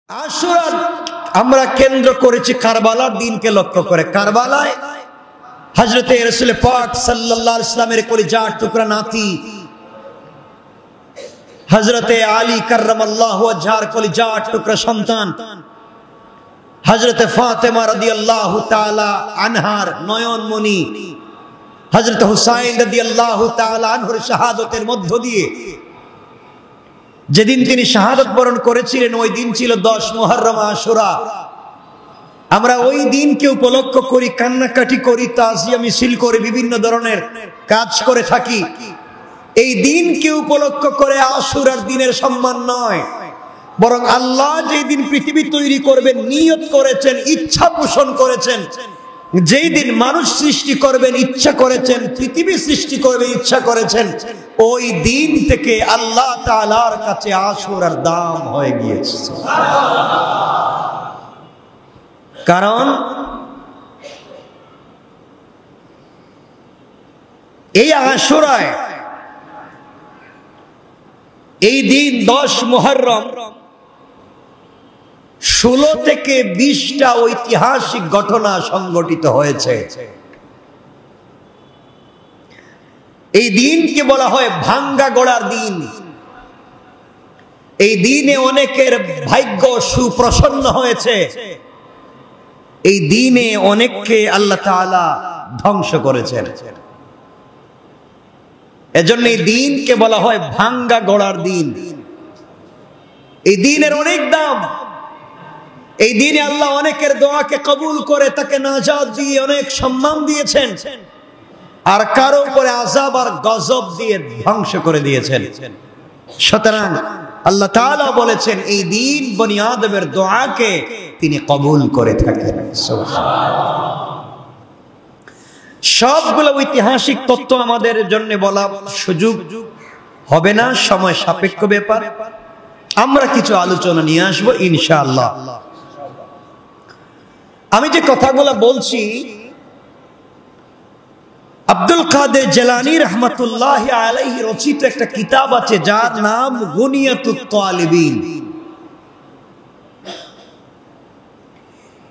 আশুরা আমরা কেন্দ্র করেছি কারবালার দিনকে লক্ষ্য করে। কারবালায় হযরতে রাসূল পাক সাল্লাল্লাহু আলাইহি ওয়াসাল্লামের কলিজার টুকরা নাতি হযরতে আলী কাররামাল্লাহু ওয়াজহার কলিজার টুকরা সন্তান হযরতে ফাতেমা রাদিয়াল্লাহু তাআলা আনহার নয়নমণি হযরতে হুসাইন রাদিয়াল্লাহু তাআলা আনহুর শাহাদাতের মধ্য দিয়ে যেদিন তিনি শাহাদাত বরণ করেছিলেন ওই দিন ছিল 10 মুহররম আশুরা। আমরা ওই দিনকে উপলক্ষ করি, কান্নাকাটি করি, তাজিয়া মিছিল করে বিভিন্ন ধরনের কাজ করে থাকি। এই দিনকে উপলক্ষ করে আশুরার দিনের সম্মান নয়, বরং আল্লাহ যেই দিন পৃথিবী তৈরি করবেন নিয়ত করেছেন, ইচ্ছা পোষণ করেছেন, যেই দিন মানুষ সৃষ্টি করবেন ইচ্ছা করেছেন, পৃথিবী সৃষ্টি করবেন ইচ্ছা করেছেন, ওই দিন থেকে আল্লাহ তাআলার কাছে আশুরার দাম হয়ে গিয়েছে। কারণ এই আশুরায় এই দিন 10 মুহররম 16 থেকে 20টা ঐতিহাসিক ঘটনা সংঘটিত হয়েছে। এই দিনকে বলা হয় ভাঙ্গা গড়ার দিন। এই দিনে অনেকের ভাগ্য সুপ্রসন্ন হয়েছে, এই দিনে অনেককে আল্লাহ তাআলা ধ্বংস করেছেন। এজন্য এই দিনকে বলা হয় ভাঙ্গা গড়ার দিন। এই দিনের অনেক দাম। এই দিনে আল্লাহ অনেকের দোয়াকে কবুল করে তাকে নাজাত দিয়ে অনেক সম্মান দিয়েছেন, আর কারো উপরে আযাব আর গজব দিয়ে ধ্বংস করে দিয়েছেন। সুতরাং আল্লাহ তাআলা বলেছেন এই দিন বনি আদমের দোয়াকে তিনি কবুল করে থাকেন। সবগুলো ঐতিহাসিক তথ্য আমাদের জন্য বলা সুযোগ হবে না, সময় সাপেক্ষ ব্যাপার। আমরা কিছু আলোচনা নিয়ে আসবো ইনশাআল্লাহ। আমি যে কথাগুলো বলছি আব্দুল কাদের জিলানী রাহমাতুল্লাহি আলাইহি রচিত একটা কিতাব আছে যার নাম গুনিয়াতুত তালিবিন।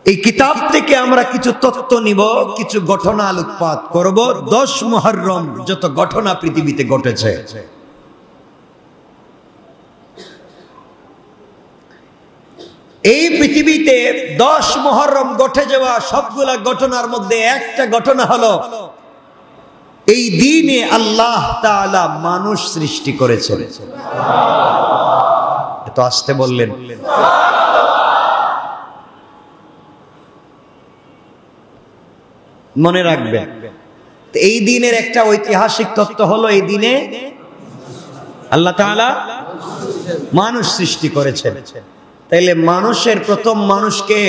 এই কিতাব থেকে আমরা কিছু তথ্য নিব, কিছু ঘটনা আলোকপাত করব। 10 মুহররম যত ঘটনা পৃথিবীতে ঘটেছে, এই পৃথিবীতে 10 মুহররম ঘটে যাওয়া সবগুলা ঘটনার মধ্যে একটা ঘটনা হলো এই দিনে আল্লাহ তাআলা মানুষ সৃষ্টি করেছেন। এত আস্তে বললেন। মনে রাখবেন, এই দিনের একটা ঐতিহাসিক তথ্য হলো এই দিনে আল্লাহ তাআলা মানুষ সৃষ্টি করেছেন। তাইলে মানুষের প্রথম মানুষকে,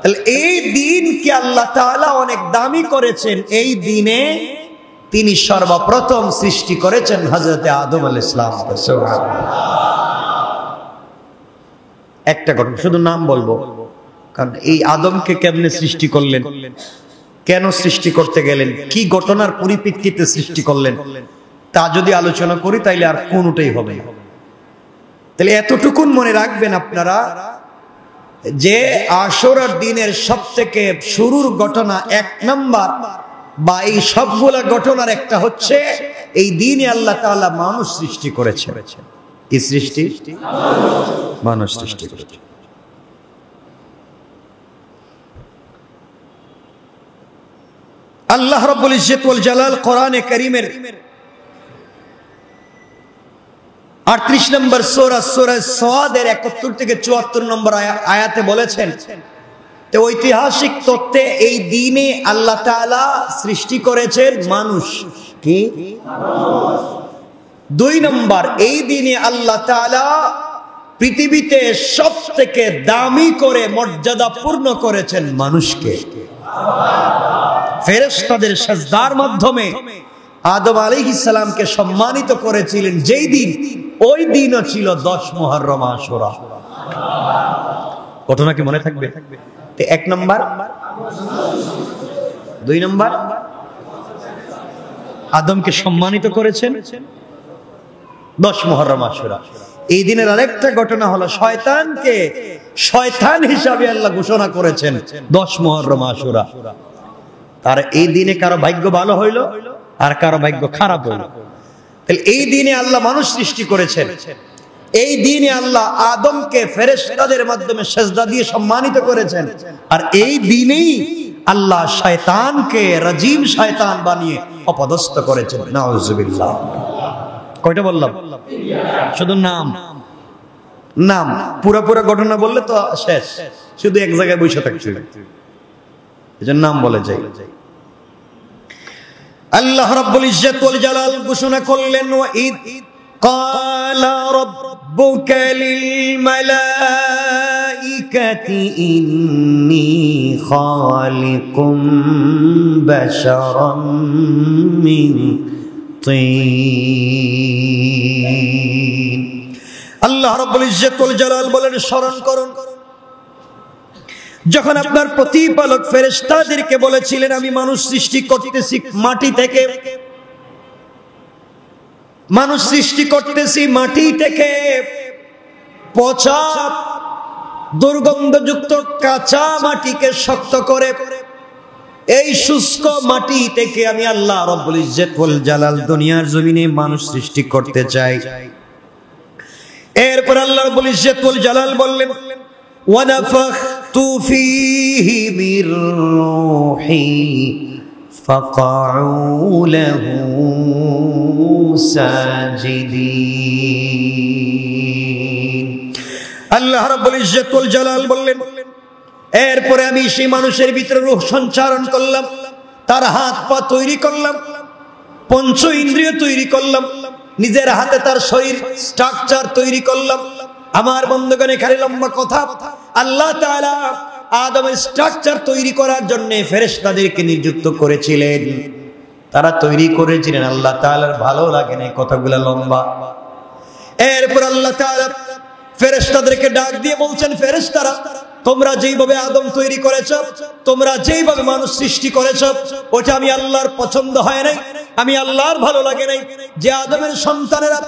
তাহলে এই দিনকে আল্লাহ তাআলা অনেক দামি করেছেন। এই দিনে তিনি সর্বপ্রথম সৃষ্টি করেছেন হযরতে আদম আলাইহিস সালামকে। একটা ঘটনা শুধু নাম বলবো, কারণ এই আদমকে কেমনে সৃষ্টি করলেন, কেন সৃষ্টি করতে গেলেন, কি ঘটনার পরিপ্রেক্ষিতে সৃষ্টি করলেন, তা যদি আলোচনা করি তাইলে আর কোনটাই হবে না। তাহলে এতটুকুন মনে রাখবেন আপনারা যে আশুরার দিনের সবথেকে শুরুর ঘটনা 1 নাম্বার বা এই সবগুলা ঘটনার একটা হচ্ছে এই দিনে আল্লাহ তাআলা মানুষ সৃষ্টি করেছেন। কি সৃষ্টি? মানুষ সৃষ্টি করেছেন। আল্লাহ রাব্বুল ইজ্জত ওয়াল জালাল কোরআনে কারীমের 38 নম্বর সূরা সাদের 71 থেকে 74 নম্বর আয়াতে বলেছেন তো ঐতিহাসিক তথ্যে এই দিনে আল্লাহ তাআলা সৃষ্টি করেছেন মানুষ। কি? মানুষ। 2 নম্বর, এই দিনে আল্লাহ তাআলা পৃথিবীতে সবথেকে দামি করে মর্যাদাপূর্ণ করেছেন মানুষকে। ফেরেশতাদের সিজদার মাধ্যমে আদম আলাইহিস সালামকে সম্মানিত করেছিলেন যেই দিন, ওই দিনও ছিল 10 মুহররম আশুরা। ঘটনা কি মনে থাকবে? 1 নম্বর, 2 নম্বর আদমকে সম্মানিত করেছেন 10 মুহররম আশুরা। এই দিনের আরেকটা ঘটনা হলো শয়তানকে শয়তান হিসাবে আল্লাহ ঘোষণা করেছেন 10 মুহররম আশুরা। তার এই দিনে কারো ভাগ্য ভালো হইল আর কারো ভাগ্য খারাপ হইল। তাহলে এই দিনে আল্লাহ মানুষ সৃষ্টি করেছেন, এই দিনে আল্লাহ আদমকে ফেরেশতাদের মাধ্যমে সেজদা দিয়ে সম্মানিত করেছেন, আর এই দিনেই আল্লাহ শয়তানকে রাজিম শয়তান বানিয়ে অপদস্থ করেছেন। নাউজুবিল্লাহ। কয়টা বললাম? শুধু নাম নাম, পুরা ঘটনা বললে তো শেষ, শুধু এক জায়গায় বসে থাকছে, এজন্য নাম বলে যাই। আল্লাহ রাব্বুল ইজ্জত ওয়াল জালাল ঘোষণা করলেন, ওয়া ইদ ক্বালা রাব্বুকা লিল মালাইকাতি ইন্নী খালিকুম বাশারাম মিন তিন। আল্লাহ রাব্বুল ইজ্জত ওয়াল জালাল বলেন, স্মরণ করুন যখন আপনার প্রতিপালক ফেরেশতাদেরকে বলেছিলেন আমি মানুষ সৃষ্টি করতেছি মাটি থেকে, মানুষ সৃষ্টি করতেছি মাটি থেকে, পচা দুর্গন্ধযুক্ত কাঁচা মাটিকে শক্ত করে এই শুষ্ক মাটি থেকে আমি আল্লাহ রাব্বুল ইজ্জত ওয়াল জালাল দুনিয়ার জমিনে মানুষ সৃষ্টি করতে চাই। এরপর আল্লাহ রাব্বুল ইজ্জত ওয়াল জালাল বললেন, ওয়ানাফাখতু ফীহি মির রূহি ফাকাউ লাহু সাজিদিন। আল্লাহ রাব্বুল ইজ্জত ওয়াল জালাল বললেন, এরপরে আমি সেই মানুষের ভিতরে রূহ সঞ্চারণ করলাম, তার হাত পা তৈরি করলাম, পঞ্চ ইন্দ্রিয় তৈরি করলাম, নিজের হাতে তার শরীর স্ট্রাকচার তৈরি করলাম। আমার বন্ধুগণ, এখানে লম্বা কথা, আল্লাহ তাআলা আদমের স্ট্রাকচার তৈরি করার জন্য ফেরেশতাদেরকে নিযুক্ত করেছিলেন, তারা তৈরি করেছিলেন। আল্লাহ তাআলার ভালো লাগে না কথাগুলো লম্বা। এরপর আল্লাহ তাআলা ফেরেশতাদেরকে ডাক দিয়ে বলছেন, ফেরেশতারা তোমরা যেইভাবে আদম তৈরি করেছো, তোমরা যেইভাবে মানুষ সৃষ্টি করেছো, ওটা আমি আল্লাহর পছন্দ হয় নাই, আমি আল্লাহর ভালো লাগে নাই। যে আদমের সন্তানেরা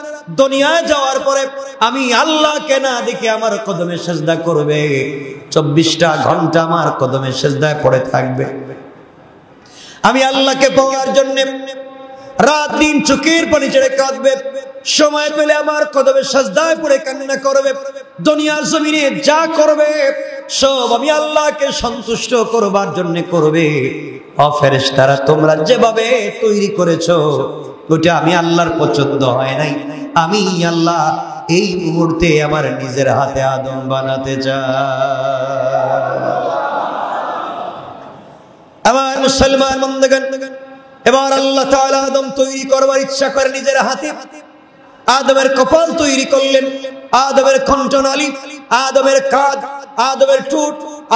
দুনিয়ায় যাওয়ার পরে আমি আল্লাহকে না দেখে আমার কদমে সেজদা করবে, 24টা ঘন্টা আমার কদমে সেজদায় পড়ে থাকবে, আমি আল্লাহকে পাওয়ার জন্য রাত দিন চোখের পানি ছেড়ে কাঁদবে, সময় পেলে আমার কদমে সেজদায় পড়ে কান্না করবে, দুনিয়ার জমিনে যা করবে সব আমি আল্লাহকে সন্তুষ্ট করবার জন্য করবে। ও ফেরেশতারা তোমরা যেভাবে তৈরি করেছো ওটা আমি আল্লাহর পছন্দ হয় নাই, আমি আল্লাহ এই মুহূর্তে আমার নিজের হাতে আদম বানাতে চাই। আমার মুসলমান বন্ধুগণ, এবার আল্লাহ তাআলা আদম তৈরি করবার ইচ্ছা করে নিজের হাতে আদমের কপাল তৈরি করলেন, আদমের কণ্ঠনালী, আদমের কাঁধ, আদমের ঠোঁট,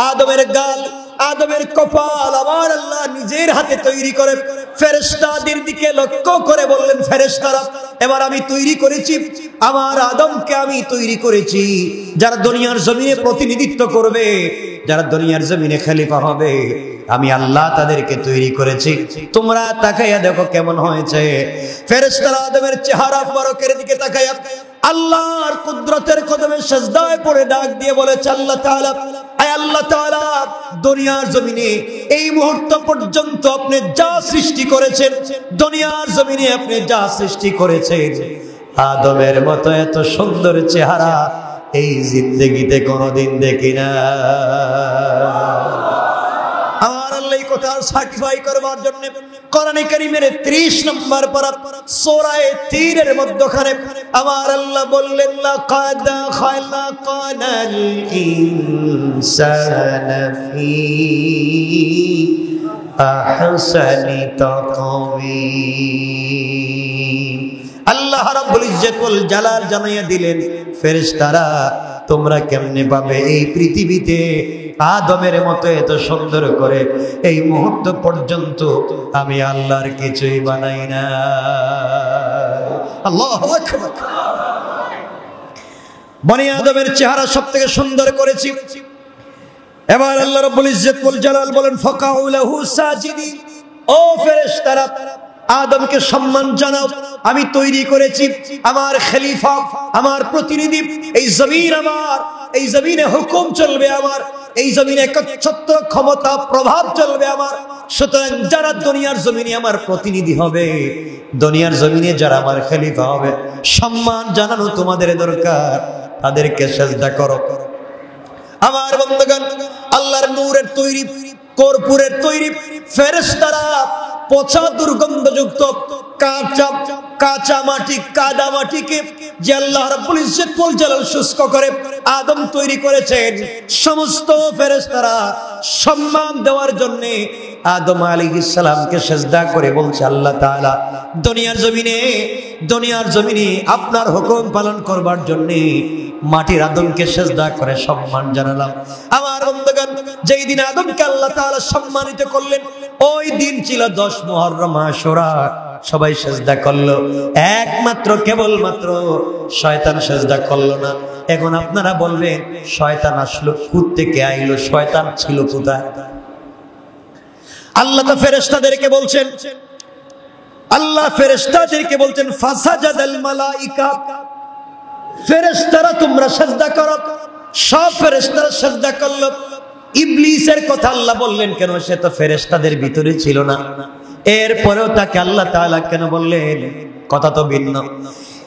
আদমের গাল, আদমের কপাল আমার আল্লাহ নিজের হাতে তৈরি করে ফেরেশতাদের দিকে লক্ষ্য করে বললেন, ফেরেশতারা এবার আমি তৈরি করেছি, আমার আদমকে আমি তৈরি করেছি যারা দুনিয়ার জমিনে প্রতিনিধিত্ব করবে, যারা দুনিয়ার জমিনে খলিফা হবে, আমি আল্লাহ তাদেরকে তৈরি করেছি, তোমরা তাকাইয়া দেখো কেমন হয়েছে। ফেরেশতারা আদমের চেহারা মুবারকের দিকে তাকাইয়া আল্লাহর কুদরতের কদমে সেজদায় পড়ে ডাক দিয়ে বলেছে, আল্লাহ তাআলা, আয় আল্লাহ তাআলা, দুনিয়ার জমিনে এই মুহূর্ত পর্যন্ত আপনি যা সৃষ্টি করেছেন, দুনিয়ার জমিনে আপনি যা সৃষ্টি করেছেন, আদমের মতো এত সুন্দর চেহারা এই জিন্দেগিতে কোনোদিন দেখি না। আমার আল্লাহ এই কথা সার্টিফাই করবার জন্য কোরআনে কারীমের 30 নম্বর পারা সূরা তিনের মধ্যখানে আমার আল্লাহ বললেন, লাকাদ খালাকানাল ইনসানা ফি আহসানি তাকওয়িম। আল্লাহ রাব্বুল ইজ্জত ওয়াল জালাল জানাইয়া দিলেন, ফেরেশতারা তোমরা কেমনে পাবে এই পৃথিবীতে আদমের মতো এত সুন্দর করে, এই মুহূর্ত পর্যন্ত আমি আল্লাহর কিছুই বানাই না। আল্লাহু আকবার। বনি আদমের চেহারা সবথেকে সুন্দর করেছি। এবার আল্লাহ রাব্বুল ইজ্জত ওয়াল জালাল বলেন, ফাকাউ লাহু সাজিদিন, ও ফেরেশতারা আদমকে সম্মান জানাও, আমি তৈরি করেছি আমার খলিফা, আমার প্রতিনিধি, এই জমিন আমার, এই জমিনে হুকুম চলবে আমার, এই জমিনে একচ্ছত্র ক্ষমতা প্রভাব চলবে আমার। সুতরাং যারা দুনিয়ার জমিনে আমার প্রতিনিধি হবে, দুনিয়ার জমিনে যারা আমার খলিফা হবে, সম্মান জানানো তোমাদের দরকার, তাদেরকে সেজদা করো। আমার বন্ধুগণ, আল্লাহর নূরের তৈরি, কর্পূরের তৈরি ফেরেশতারা পচা দুর্গন্ধযুক্ত কাঁচা মাটি, কাদা মাটিকে যে আল্লাহ রাব্বুল ইজ্জত ওয়াল জালাল শুষ্ক করে আদম তৈরি করেছেন, সমস্ত ফেরেশতারা সম্মান দেওয়ার জন্য আদম আলাইহিস সালামকে সিজদা করে বলছে, আল্লাহ তাআলা দুনিয়ার জমিনে আপনার হুকুম পালন করবার জন্য মাটির আদমকে সিজদা করে সম্মান জানালাম। আমার বন্ধুগণ, যেই দিন আদমকে আল্লাহ তাআলা সম্মানিত করলেন, ওই দিন ছিল 10 মুহররম আশুরা। সবাই সিজদা করলো, একমাত্র কেবলমাত্র শয়তান সিজদা করলো না। এখন আপনারা বলবেন, শয়তান আসলো কোত্থেকে আইলো? শয়তান ছিল কোথায়? আল্লাহ তো ফেরেশতাদেরকে বলছেন, ফাসাজাদাল মালাইকা, ফেরেশতারা তোমরা সিজদা করো। সব ফেরেশতারা সিজদা করলো। ইবলিসের কথা আল্লাহ বললেন কেন? সে তো ফেরেশতাদের ভিতরে ছিল না। এরপরেও তাকে আল্লাহ তাআলা কেন বললেন? কথা তো ভিন্ন।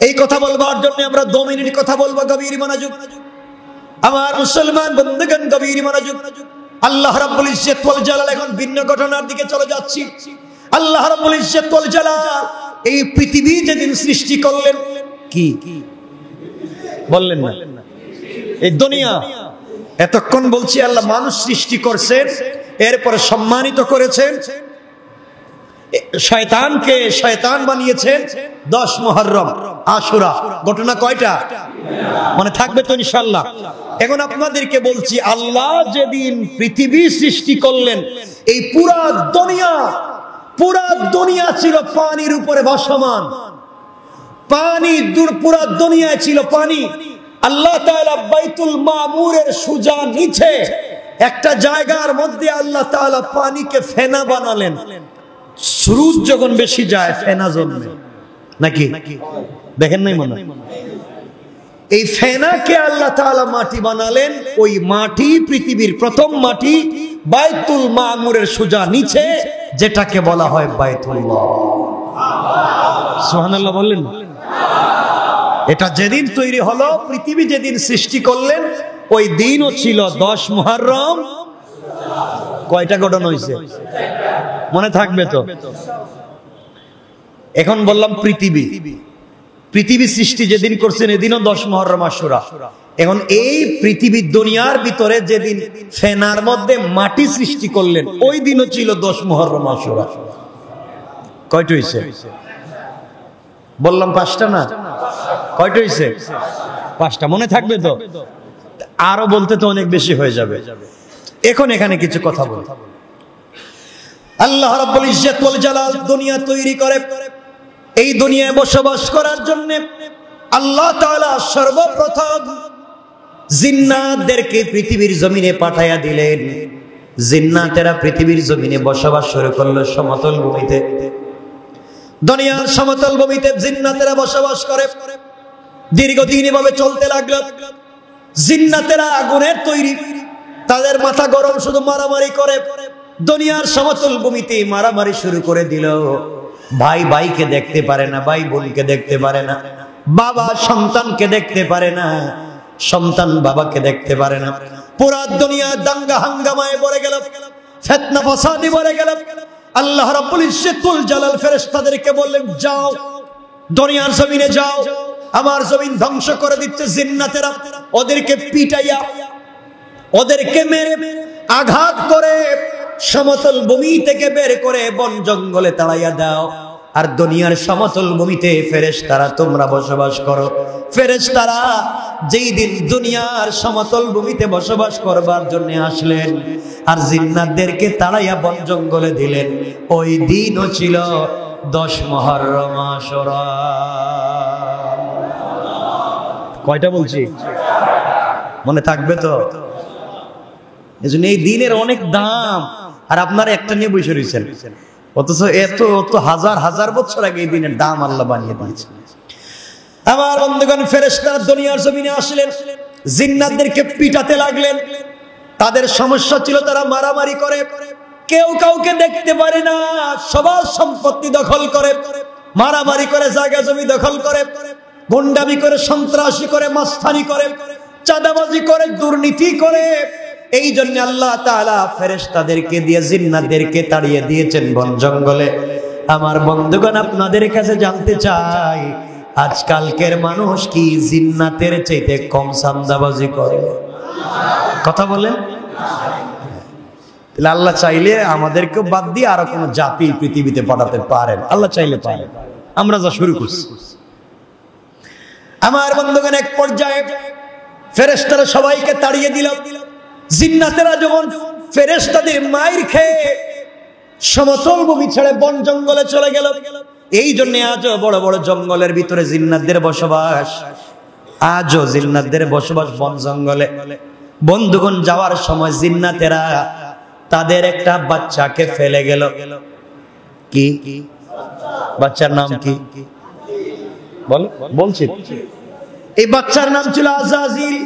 এই কথা বলবার জন্য আমরা 2 মিনিট কথা বলবো, গভীর মনোযোগ। আমার মুসলমান বন্ধুগণ, গভীর মনোযোগ। আল্লাহ রাব্বুল ইজ্জত ওয়াল জালাল, এখন ভিন্ন ঘটনার দিকে চলে যাচ্ছি। আল্লাহ রাব্বুল ইজ্জত ওয়াল জালাল এই পৃথিবী যেদিন সৃষ্টি করলেন, কি বললেন না? এই দুনিয়া, এতক্ষণ বলছি আল্লাহ মানুষ সৃষ্টি করছেন, এরপরে সম্মানিত করেছেন, শয়তানকে শয়তান বানিয়েছেন 10 মুহররম আশুরা। ঘটনা কয়টা মনে থাকবে তো ইনশাআল্লাহ? এখন আপনাদেরকে বলছি, আল্লাহ যেদিন পৃথিবী সৃষ্টি করলেন, এই পুরা দুনিয়া ছিল পানির উপরে ভাসমান। পুরা দুনিয়া ছিল পানি। আল্লাহ তাআলা বাইতুল মামুরের সোজা নিচে একটা জায়গার মধ্যে আল্লাহ তাআলা পানিকে ফেনা বানালেন। স্রোত যখন বেশি যায় ফেনা জন্মে, নাকি দেখেন নাই মনে? এই ফেনাকে আল্লাহ তাআলা মাটি বানালেন। ওই মাটি পৃথিবীর প্রথম মাটি বাইতুল মামুরের সোজা নিচে, যেটাকে বলা হয় বাইতুল্লাহ। সুবহানাল্লাহ বললেন? এটা যেদিন তৈরি হলো, পৃথিবী যেদিন সৃষ্টি করলেন, ওই দিনও ছিল 10 মুহররম। কয়টা ঘটনা হয়েছে মনে থাকবে তো? এখন বললাম পৃথিবী সৃষ্টি যেদিন করছেন, এদিনও 10 মুহররম আশুরা। এখন এই পৃথিবীর দুনিয়ার ভিতরে যেদিন ফেনার মধ্যে মাটি সৃষ্টি করলেন, ওই দিনও ছিল 10 মুহররম আশুরা। কয়টা হয়েছে বললাম? 5টা না? কয়টা হয়েছে? 5টা। মনে থাকবে তো? আরো বলতে তো অনেক বেশি হয়ে যাবে। এখন এখানে কিছু কথা বল। আল্লাহ রাব্বুল ইজ্জত ওয়াল জালাল দুনিয়া তৈরি করে, এই দুনিয়ায় বসবাস করার জন্য আল্লাহ তাআলা সর্বপ্রথম জিন্নাতদেরকে পৃথিবীর জমিনে পাঠায়া দিলেন। জিন্নাতেরা পৃথিবীর জমিনে বসবাস শুরু করলো সমতল ভূমিতে। দুনিয়ার সমতল ভূমিতে জিন্নাতেরা বসবাস করে। দীর্ঘদিন এভাবে চলতে লাগলো। জিন্নাতেরা আগুনের তৈরি, তাদের মাথা গরম, শুধু মারামারি করে। দুনিয়ার সমতল ভূমিতে মারামারি শুরু করে দিল। ভাই ভাইকে দেখতে পারে না, ভাই বোনকে দেখতে পারে না, বাবা সন্তানকে দেখতে পারে না, সন্তান বাবাকে দেখতে পারে না। পুরা দুনিয়া দাঙ্গা হাঙ্গামায় ভরে গেল, ফিতনা ফাসাদে ভরে গেল। আল্লাহ রাব্বুল ইজ্জত ওয়াল জালাল ফেরেশতাদেরকে বললেন, যাও দুনিয়ার জমিনে যাও, আমার জমিন ধ্বংস করে দিচ্ছে জিন্নাতেরা। ওদেরকে পিটাইয়া, ওদেরকে মেরে, আঘাত করে সমতল ভূমি থেকে বের করে বন জঙ্গলে তাড়াইয়া দাও। আর দুনিয়ার সমতল ভূমিতে ফেরেশতারা তোমরা বসবাস করো। ফেরেশতারা যেই দিন দুনিয়ার সমতল ভূমিতে বসবাস করবার জন্য আসলেন আর জিন্নাতদেরকে তাড়াইয়া বন জঙ্গলে দিলেন, ওই দিনও ছিল 10 মুহররম আশুরা। কয়টা বলছি মনে থাকবে তো? এজন্য এই দিনের অনেক দাম। আর আপনারা একটা নিয়ে বসে রয়েছেন, অথচ এত হাজার হাজার বছর আগে এই দিনের দাম আল্লাহ বানিয়ে দিয়েছে। আমার বন্ধুগণ, ফেরেশতারা দুনিয়ার জমিনে আসলেন, জিন্নাতদেরকে পিটাতে লাগলেন। তাদের সমস্যা ছিল তারা মারামারি করে, কেউ কাউকে দেখতে পারে না, সবার সম্পত্তি দখল করে, মারামারি করে, জায়গা জমি দখল করে, গুন্ডামি করে, সন্ত্রাসী করে, মাস্তানি করে, চাঁদাবাজি করে, দুর্নীতি করে। এই জন্য আল্লাহ তাআলা ফেরেশতাদেরকে দিয়ে জিন্নাতদেরকে তাড়িয়ে দিয়েছেন বন জঙ্গলে। আমার বন্ধুগণ, আপনাদের কাছে জানতে চাই, আজকালকের মানুষ কি জিন্নাতের চাইতে কম চাঁদাবাজি করে? কথা বলেন। তাহলে আল্লাহ চাইলে আমাদেরকে বাদ দিয়ে আরো কোন জাতি পৃথিবীতে পাঠাতে পারেন, আল্লাহ চাইলে পারেন। আমরা যা শুরু করছি। আমার বন্ধুগণ, এক পর্যায়ে ফেরেশতারা সবাইকে তাড়িয়ে দিল। জিন্নাতেরা যখন ফেরেশতাদের মাইর খেয়ে সমতল ভূমি ছেড়ে বন জঙ্গলে চলে গেল। এই জন্য আজও বড় বড় জঙ্গলের ভিতরে জিন্নাতদের বসবাস, আজও জিন্নাতদের বসবাস বন জঙ্গলে। বন্ধুগণ, যাওয়ার সময় জিন্নাতেরা তাদের একটা বাচ্চাকে ফেলে গেল। কি বাচ্চার নাম কি বলছি? এই বাচ্চার নাম ছিল আজাজিল।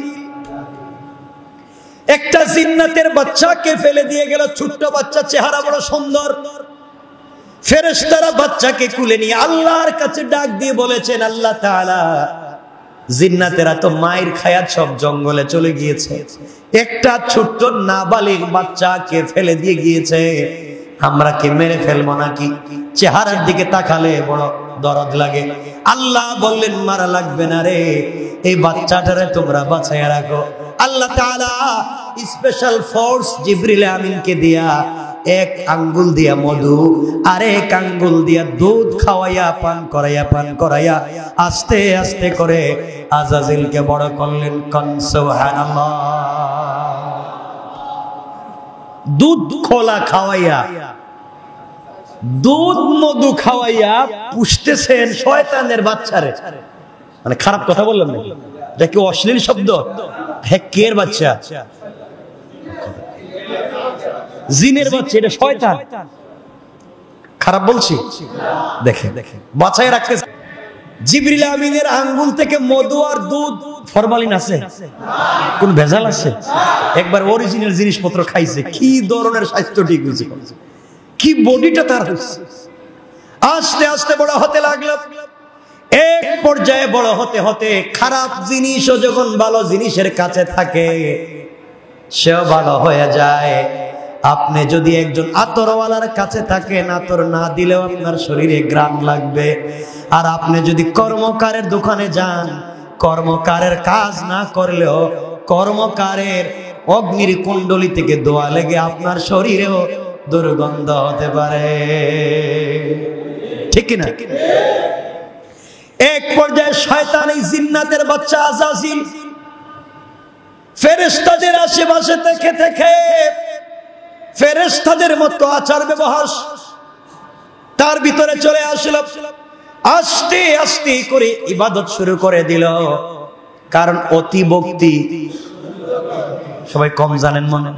একটা জিন্নাতের বাচ্চাকে ফেলে দিয়ে গেল, ছোট্ট বাচ্চা, চেহারা বড় সুন্দর। ফেরেশতারা বাচ্চাকে কুলে নিয়ে আল্লাহর কাছে ডাক দিয়ে বলেছেন, আল্লাহ তাআলা, জিন্নাতেরা তো মায়ের খায়া সব জঙ্গলে চলে গিয়েছে, একটা ছোট্ট নাবালিগ বাচ্চাকে ফেলে দিয়ে গিয়েছে, আমরা কি মেরে ফেলবো নাকি? চেহারার দিকে তাকালে বড় দরদ লাগে। আল্লাহ বললেন, মারা লাগবে না রে, এই বাচ্চাটারে তোমরা বাঁচাইয়া রাখো। আল্লাহ তাআলা স্পেশাল ফোর্স জিবরিল আমিনকে দিয়া এক আঙ্গুল দিয়া মধু আর এক আঙ্গুল দিয়া দুধ খাওয়াইয়া পান করাইয়া আস্তে আস্তে করে আজাজিলকে বড় করলেন। কোন সুবহানাল্লাহ। দুধ খোলা খাওয়াইয়া, দুধ মধু খাওয়াইয়া পুষতেছেন শয়তানের বাচ্চারে। মানে খারাপ কথা বললাম না, এটা কি অশ্লীল শব্দ? হ্যাঁ, কের বাচ্চা? জিনের বাচ্চা, এটা শয়তান। খারাপ বলছি? দেখে বাঁচায় রাখতে জিবরিল আমিনের আঙ্গুল থেকে মধু আর দুধ, ফরমালিন আছে? কোন ভেজাল আছে? একবার অরিজিনাল জিনিসপত্র খাইছে, কি ধরনের স্বাস্থ্য ঠিক হয়েছে, কি বডিটা তার হয়েছে। আস্তে আস্তে বড় হতে লাগলো। এক পর্যায়ে বড় হতে হতে খারাপ জিনিসও যখন ভালো জিনিসের কাছে থাকে, সেও ভালো হয়ে যায়। আপনি যদি একজন আতরওয়ালার কাছে থাকেন, আতর না দিলেও আপনার শরীরে ঘ্রাণ লাগবে। আর আপনি যদি কর্মকারের দোকানে যান, কর্মকারের কাজ না করলেও কর্মকারের অগ্নির কুণ্ডলী থেকে ধোঁয়া লেগে আপনার শরীরেও দুর্গন্ধ হতে পারে, ঠিক কিনা? এক পর্যায়ে শয়তান এই জিন্নাতের বাচ্চা আজাজিল ফেরেশতাদের আশেপাশে থেকে থেকে ফেরেশতাদের মতো আচার ব্যবহার তার ভিতরে চলে আসলো। আস্তে আস্তে করে ইবাদত শুরু করে দিল। কারণ অতি ভক্তি, সবাই কম জানেন মনে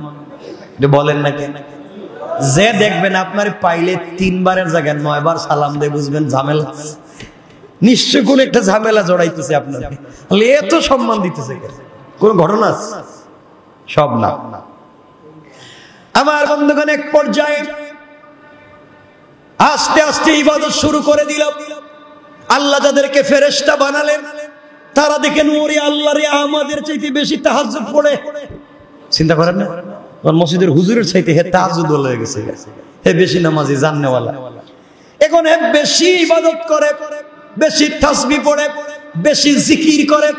বলেন নাকি? যে দেখবেন আপনার পাইলে 3 বারের জায়গায় 9 বার সালাম দিয়ে বুঝবেন ঝামেলা, নিশ্চয় কোন একটা ঝামেলা জড়াইতেছে আপনার। এত সম্মান দিতেছে, কোন ঘটনা আছে? সব না। আমার বন্ধুগণ, এক পর্যায়ে আস্তে আস্তে ইবাদত শুরু করে দিল। আল্লাহ যাদেরকে ফেরেশতা বানালেন, তারা দেখেন ওরে আল্লাহ রে, আমাদের চাইতে বেশি তাহাজ্জুদ পড়ে। চিন্তা করেন না, মসজিদের হুজুরের চাইতে হে তাহাজ্জুদ হয়ে গেছে, হে বেশি নামাজি জাননেওয়ালা। এখন হে বেশি ইবাদত করে, বেশি তাসবিহ পড়ে, বেশি জিকির করে।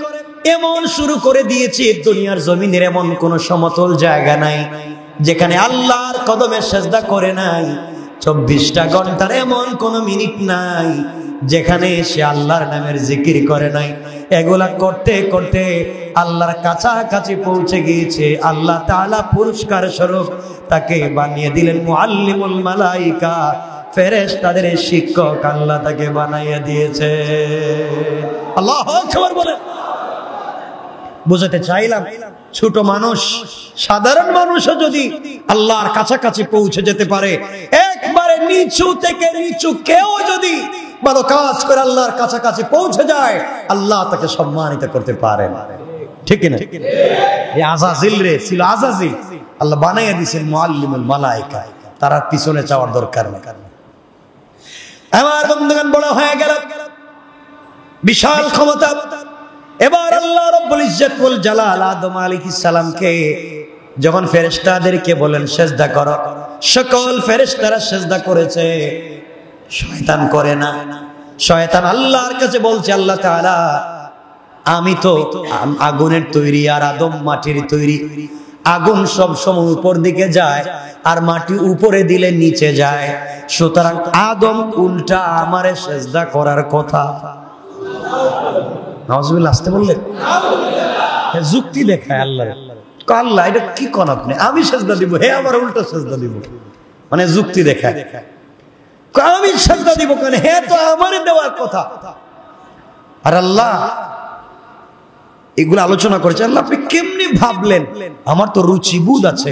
এমন শুরু করে দিয়েছে, দুনিয়ার জমিনের এমন কোন সমতল জায়গা নাই যেখানে আল্লাহর কদমে সেজদা করে নাই। 24টা ঘন্টার এমন কোন মিনিট নাই যেখানে সে আল্লাহর নামের জিকির করে নাই। এগুলা করতে করতে আল্লাহর কাছাকাছি পৌঁছে গিয়েছে। আল্লাহ তাআলা পুরস্কার স্বরূপ তাকে বানিয়ে দিলেন মুআল্লিমুল মালাইকা, ফেরেশতাদের শিক্ষক আল্লাহ তাকে বানাইয়া দিয়েছে। আল্লাহু আকবার বলে। বুঝাতে চাইলাম, ছোট মানুষ, সাধারণ মানুষও যদি আল্লাহর কাছাকাছি পৌঁছে যেতে পারে, একবারে নিচু থেকে নিচু কেউ যদি ভালো কাজ করে আল্লাহর কাছাকাছি পৌঁছে যায়, আল্লাহ তাকে সম্মানিত করতে পারেন। ঠিক না? এই আজাজিল রে ছিল আজাজিল, আল্লাহ বানাইয়া দিয়েছেন মুআল্লিমুল মালায়েকা, তার পিছনে চাওয়ার দরকার নেই। আমার বন্ধুগণ, বড় হয়ে গেল, বিশাল ক্ষমতা। এবার আল্লাহ রাব্বুল ইজ্জত ওয়াল জালাল আদম আলাইহিস সালামকে যখন ফেরেশতাদেরকে বলেন সেজদা করো, সকল ফেরেশতারা সেজদা করেছে, শয়তান করে না। শয়তান আল্লাহর কাছে বলছে, আল্লাহ তাআলা আমি তো আগুনের তৈরি আর আদম মাটির তৈরি, আগুন সব সময় উপর দিকে যায় আর মাটি উপরে দিলে নিচে যায়, সুতরাং আদম উল্টা আমারে সেজদা করার কথা। নাউজুবিল্লাহ, আসতে বললেন, যুক্তি দেখায় আল্লাহ। আল্লাহ এটা কি কোন আপনি, আমি সেজদা দিব, হে আমার উল্টা সেজদা দিব, মানে যুক্তি দেখায়। আমি সেজদা দিব কেন, হে তো আমারে দেওয়ার কথা। আর আল্লাহ এগুলো আলোচনা করেছে। আল্লাহ আপনি কেমনি ভাবলেন, আমার তো রুচিবোধ আছে,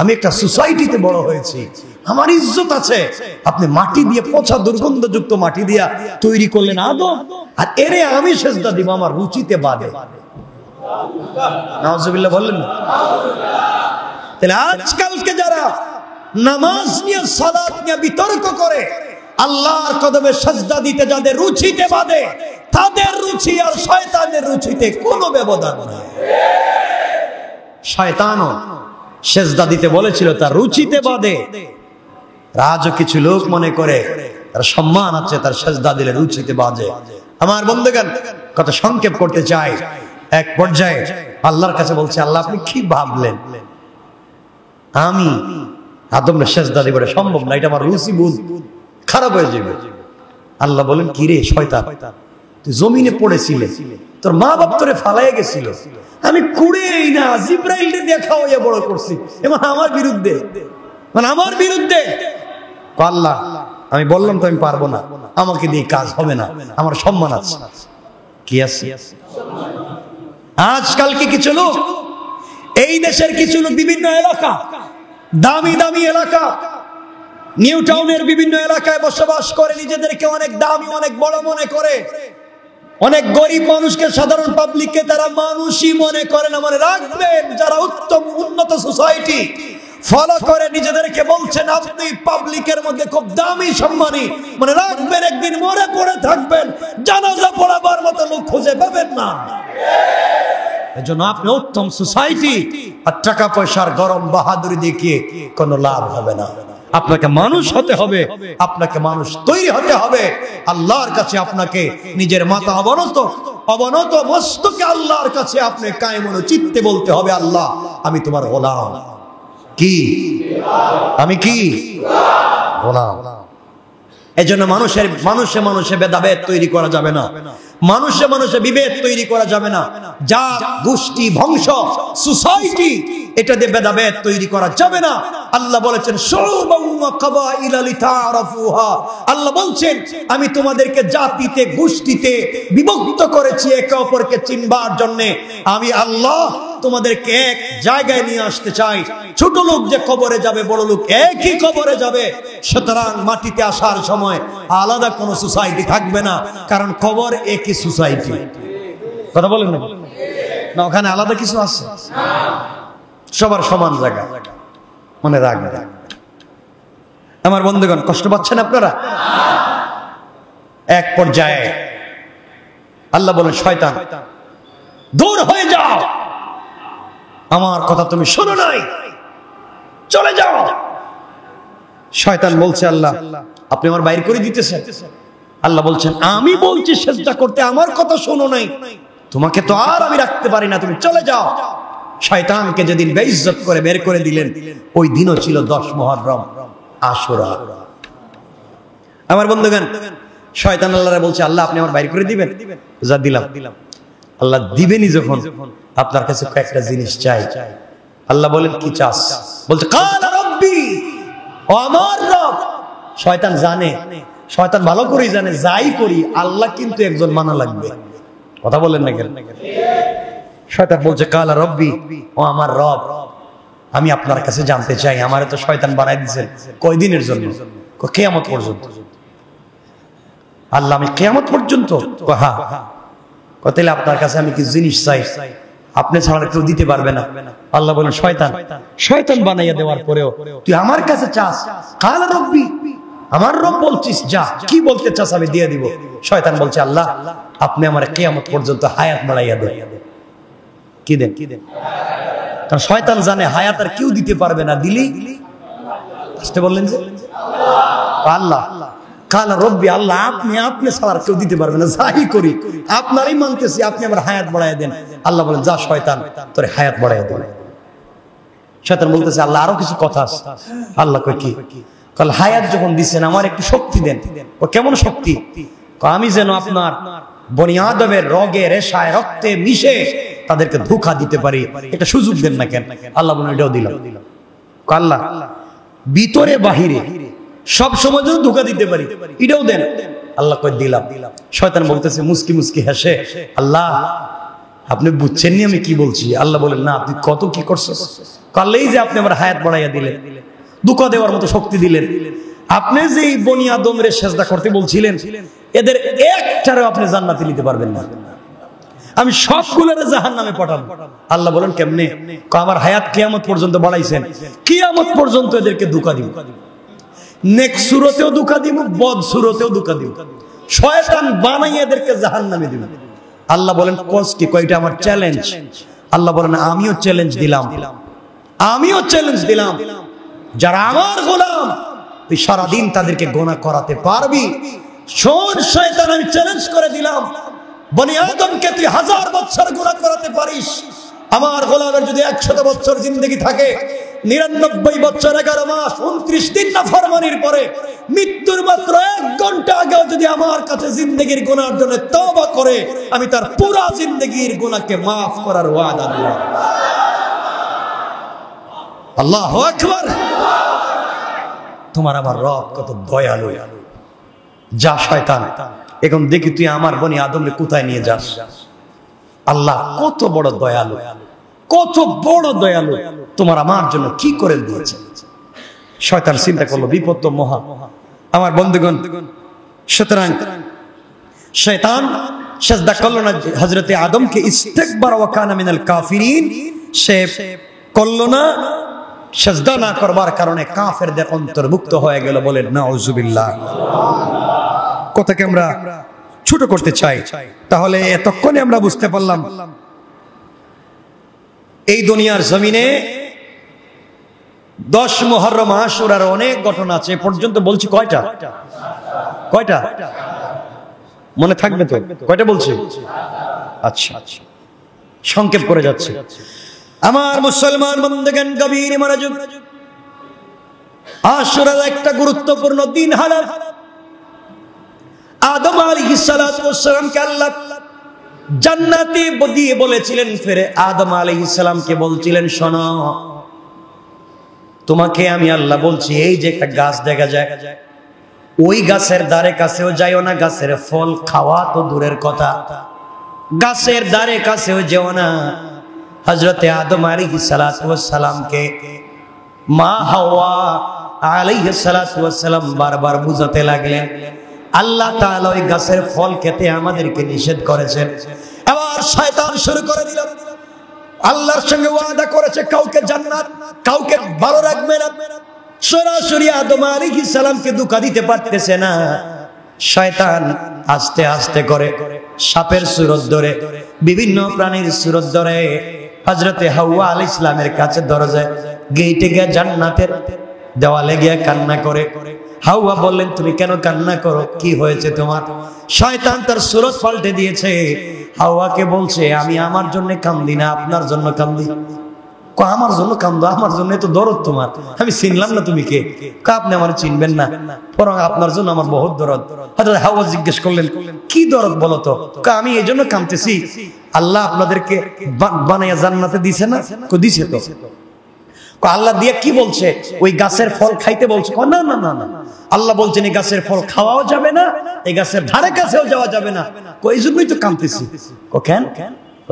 আমি একটা সোসাইটিতে বড় হয়েছি, আমার ইজ্জত আছে, আপনি মাটি দিয়ে পচা দুর্গন্ধযুক্ত মাটি দিয়া তৈরি করলেন আদম, আর এরে আমি সেজদা দিব আমার রুচিতে বাদে। নাউজুবিল্লাহ বললেন না? তাহলে আজকালকে যারা নামাজ নিয়ে সালাত নিয়ে বিতর্ক করে, আল্লাহর কদমে সেজদা দিতে যাদের রুচিতে বাদে, তাদের রুচি আর শয়তানের রুচিতে কোনো ব্যবধান নেই। শয়তানও সেজদা দিতে বলেছিল তার রুচিতে বাদে, রাজও কিছু লোক মনে করে তার সম্মান আছে, তার সেজদা দিলে রুচিতে বাজে। আমার বন্ধুগণ, কত সংক্ষেপ করতে চাই, এক পর্যায়ে আল্লাহর কাছে বলছে, আল্লাহ আপনি কি ভাবলেন আমি আদমের সেজদা দিব? এটা সম্ভব না, এটা আমার রুচি বুঝ খারাপ হয়ে যাবে। আল্লাহ বলেন, কি রে শয়তান, তুই জমিনে পড়েছিলে, তোর মা বাপ তোরে ফালাইয়া গেছিল, আমি কুড়েই না জিব্রাইলকে দেখা হইয়া বড় করছি, এবং আমার বিরুদ্ধে, মানে আমার বিরুদ্ধে। আল্লাহ আমি বললাম তো আমি পারবো না, আমাকে দিয়ে কাজ হবে না, আমার সম্মান আছে। কি আছে? আজকালকে কিছু লোক, এই দেশের কিছু লোক বিভিন্ন এলাকা, দামি দামি এলাকা, নিউ টাউনের বিভিন্ন এলাকায় বসবাস করে, নিজেদেরকে অনেক দামি অনেক বড় মনে করে, অনেক গরিব মানুষকে, সাধারণ পাবলিককে তারা মানুষই মনে করে না। মনে রাখবেন, যারা উত্তম উন্নত সোসাইটি ফলো করে নিজেদেরকে বলছেন আপনি পাবলিকের মধ্যে খুব দামি সম্মানী, মনে রাখবেন একদিন মরে পড়ে থাকবেন, জানাজা পড়াবার মতো লোক খুঁজে পাবেন না। এজন্য আপনি উত্তম সোসাইটি আর টাকা পয়সার গরম বাহাদুরি দেখিয়ে কোনো লাভ হবে না। আপনাকে মানুষ হতে হবে, আপনাকে মানুষ তৈরি হতে হবে। আল্লাহর কাছে আপনাকে নিজের মাথা অবনত মস্তকে আল্লাহর কাছে আপনি কায়েমুল চিত্তে বলতে হবে, আল্লাহ আমি তোমার গোলাম। কি আমি? কি গোলাম? এজন্য মানুষে ভেদাভেদ তৈরি করা যাবে না, মানুষে বিভেদ তৈরি করা যাবে না। যা গোষ্ঠী বংশ সোসাইটি, এটা দিয়ে ভেদাভেদ তৈরি করা যাবে না। আল্লাহ বলেছেন আল্লাহ বলছেন আমি তোমাদেরকে জাতিতে গোষ্ঠীতে বিভক্ত করেছি একে অপরকে চিনবার জন্য। আমি আল্লাহ তোমাদেরকে এক জায়গায় নিয়ে আসতে চাই। ছোট লোক যে কবরে যাবে, বড় লোক একই কবরে যাবে। সুতরাং মাটিতে আসার সময় আলাদা কোন সোসাইটি থাকবে না, কারণ কবর একই সোসাইটি। কথা বলেন না, ওখানে আলাদা কিছু আছে? সবার সমান জায়গা, মনে রাখবেন। আমার বন্ধুগণ, কষ্ট পাচ্ছেন আপনারা? এক পর্যায়ে আল্লাহ বলেন, শয়তান দূর হয়ে যাও, আমার কথা তুমি শোনো নাই, চলে যাও। শয়তান বলছে, আল্লাহ আপনি আমার বাইর করে দিতেছেন। আল্লাহ বলছেন, আমি বলছি সেজদা করতে, আমার কথা শোনো নাই, তোমাকে তো আর আমি রাখতে পারি না, তুমি চলে যাও। শয়তানকে যেদিন বেইজ্জত করে বের করে দিলেন, ওই দিনও ছিল 10 মুহররম, আশুরা। আমার বন্ধুগণ, শয়তান আল্লাহরে বলছে, আল্লাহ আপনি আমার বাইর করে দিবেন? যা দিলাম। আল্লাহ দিবেনই যখন, আপনার কাছে কয়েকটা জিনিস চাই। আল্লাহ বলেন, কি চাস? বলছে, কালা রব্বি, ও আমার রব। শয়তান জানে, শয়তান ভালো করেই জানে, যাই করি আল্লাহ কিন্তু একজন মানা লাগবে। কথা বলেন না কেন? শয়তান বলছে, কালা রব্বি, ও আমার রব, আমি আপনার কাছে জানতে চাই, আমারে তো শয়তান বানাই দিয়েছেন কয়দিনের জন্য? কিয়ামত পর্যন্ত। আল্লাহ আমি কিয়ামত পর্যন্ত? হ্যাঁ। তাহলে আপনার কাছে আমি কিছু জিনিস চাই, আপনি ছাড়া কেউ দিতে পারবে না। আল্লাহ বলেন শয়তান, শয়তান বানাইয়া দেওয়ার পরেও তুই আমার কাছে চাস। কালা রব্বি, আমার রব বলছিস, যা কি বলতে চাস আমি দিয়ে দিব। শয়তান বলছে আল্লাহ আপনি আমার কিয়ামত পর্যন্ত হায়াত বাড়াইয়া দেন। কি দেন? কারণ শয়তান জানে হায়াত আর কেউ দিতে পারবে না, দিলি আসতে বললেন যে আল্লাহ। কালা রব্বি, আল্লাহ আপনি ছাড়া কেউ দিতে পারবে না, যাই করি আপনারই মানতেছি, আপনি আমার হায়াত বাড়াইয়া দেন। আল্লাহ বলেন যা শয়তান তোর হায়াত বাড়াইয়া দেন। শয়তান বলতেছে আল্লাহ আরো কিছু কথা আছে। আল্লাহ কই কি? কাল হায়াত যখন দিচ্ছেন আমার একটু শক্তি দেন। ও কেমন শক্তি? আমি যেন আপনার বনি আদমের রগে রেশায় রক্তে মিশে তাদেরকে ধোঁকা দিতে পারি, এটা সুযোগ দেন না কেন? আল্লাহ বলেন এটাও দিলাম। আল্লাহ ভিতরে বাহিরে সব সময় যেন ধোঁকা দিতে পারি, এটাও দেন। আল্লাহ কই দিলাম। শয়তান বলতেছে মুস্কি মুস্কি হেসে আল্লাহ আপনি বুঝছেন নি আমি কি বলছি? আল্লাহ বলেন না, আপনি কত কি করছেন। কালেই যে আপনি আমার হায়াত বাড়াইয়া দিলেন, ধোঁকা দেওয়ার মতো শক্তি দিলেন। আপনি যে এই বনি আদমরে সেজদা করতে বলছিলেন, এদের একটারও আপনি জান্নাতে নিতে পারবেন না, আমি সবগুলোর জাহান্নামে পাঠাবো। আল্লাহ বলেন কেমনে? আমার হায়াত কিয়ামত পর্যন্ত বাড়াইছেন, কিয়ামত পর্যন্ত এদেরকে ধোঁকা দিব। নেক সুরতেও ধোঁকা দিব, বদ সুরতেও ধোঁকা দিব, শয়তান বানাই এদেরকে জাহান্নামে দিব। আল্লাহ বলেন কোস কি? কয়টা আমার চ্যালেঞ্জ। আল্লাহ বলেন আমিও চ্যালেঞ্জ দিলাম, আমিও চ্যালেঞ্জ দিলাম, যারা আমার গোলাম তুই সারাদিন তাদেরকে গোনা করাতে পারবি। শোন শয়তান, আমি চ্যালেঞ্জ করে দিলাম, বনি আদমকে তুই 1000 বছর গোনা করাতে পারিস। আমার গোলামের যদি 100 বছর জিন্দগি থাকে, 99 বছর 11 মাস 29 দিন নাফরমানির পরে মৃত্যুর মাত্র 1 ঘন্টা আগেও যদি আমার কাছে জিন্দগির গুনার জন্য তওবা করে, আমি তার পুরা জিন্দগির গুনাহকে maaf করার ওয়াদা দিলাম। আল্লাহু আকবার। তোমার আমার রব কত দয়ালু। যা শয়তান, এখন দেখি তুই আমার বনি আদমকে কোথায় নিয়ে যাস। আল্লাহ কত বড় দয়ালু, কত বড় দয়ালু, তোমার আমার জন্য কি করে দিয়েছে। শয়তান চিন্তা করলো বিপদ তো মহা। আমার বন্ধুগণ, সুতরাং শয়তান সেজদা করলো না হযরতে আদমকে, ইস্তিকবার ওয়া কানা মিনাল কাফিরিন, সে করলো না। সেজদা না করবার কারণে কাফেরদের অন্তর্ভুক্ত হয়ে গেল। বলেন নাউজুবিল্লাহ। কথাকে আমরা ছোট করতে চাই, তাহলে এতক্ষণে আমরা বুঝতে পারলাম এই দুনিয়ার জমিনে 10 মুহররম আশুরার অনেক ঘটনা আছে। পর্যন্ত বলছি কয়টা? কয়টা মনে থাকবে তো? কয়টা বলছি? আচ্ছা, সংক্ষেপ করে যাচ্ছে। আমার মুসলমান বন্ধুগণ, গভীর মনোযোগ। আশুরার একটা গুরুত্বপূর্ণ দিন হলো আদম আলাইহিস সালাতু ওয়াস সালামকে আল্লাহ জান্নাতে দিয়ে বলেছিলেন, ফিরে আদম আলাইহিস সালামকে বলছিলেন শোনো, তোমাকে আমি আল্লাহ বলছি, এই যে একটা গাছ দেখা যায়, ওই গাছের ধারে কাছেও যাইও না, গাছের ফল খাওয়া তো দূরের কথা, গাছের ধারে কাছেও যেও না। হযরতে আদম আলাইহিস সালাতু ওয়াস সালামকে মা হাওয়া আলাইহিস সালাতু ওয়াস সালাম বারবার বুঝাতে লাগলেন আল্লাহ তাআলা ওই গাছের ফল খেতে আমাদেরকে নিষেধ করেছেন। আবার শয়তান শুরু করে দিল, আল্লাহর সঙ্গে ওয়াদা করেছে কাউকে জান্নাত, কাউকে ভালো রাখবে না। সরাসরি আদম আলাইহিস সালামকে ধোঁকা দিতে পারতেছে না। শয়তান আস্তে আস্তে করে সাপের সুরত ধরে, বিভিন্ন প্রাণীর সুরত ধরে হযরতে হাওয়া আলাইহিস সালামের কাছে দরজায় গেটে গিয়ে জান্নাতের দেওয়ালে গিয়ে কান্না করে। হাওয়া বললেন তুমি কেন কান্না করো, কি হয়েছে তোমার? শয়তান তার সুরত পাল্টে দিয়েছে। হাওয়াকে বলছে আমি আমার জন্য কান্দি না, আপনার জন্য কান্দি। আমার জন্য কান্দো? আমার জন্য তো দরদ তোমার, আমি চিনলাম না তুমি কে। আপনি আমার চিনবেন না, বরং আপনার জন্য আমার বহুত দরদ। হযরত হাওয়া জিজ্ঞেস করলেন কি দরদ বলো তো? আমি এই জন্য কাঁদতেছি, আল্লাহ আপনাদেরকে বানাইয়া জান্নাতে দিছে না? দিছে তো। আল্লাহ দিয়ে কি বলছে? ওই গাছের ফল খাইতে বলছে? না না না না, আল্লাহ বলছেন এই গাছের ফল খাওয়াও যাবে না, এই গাছের ধারে কাছেও যাওয়া যাবে না। এই জন্যই তো কাঁদতেছি। কেন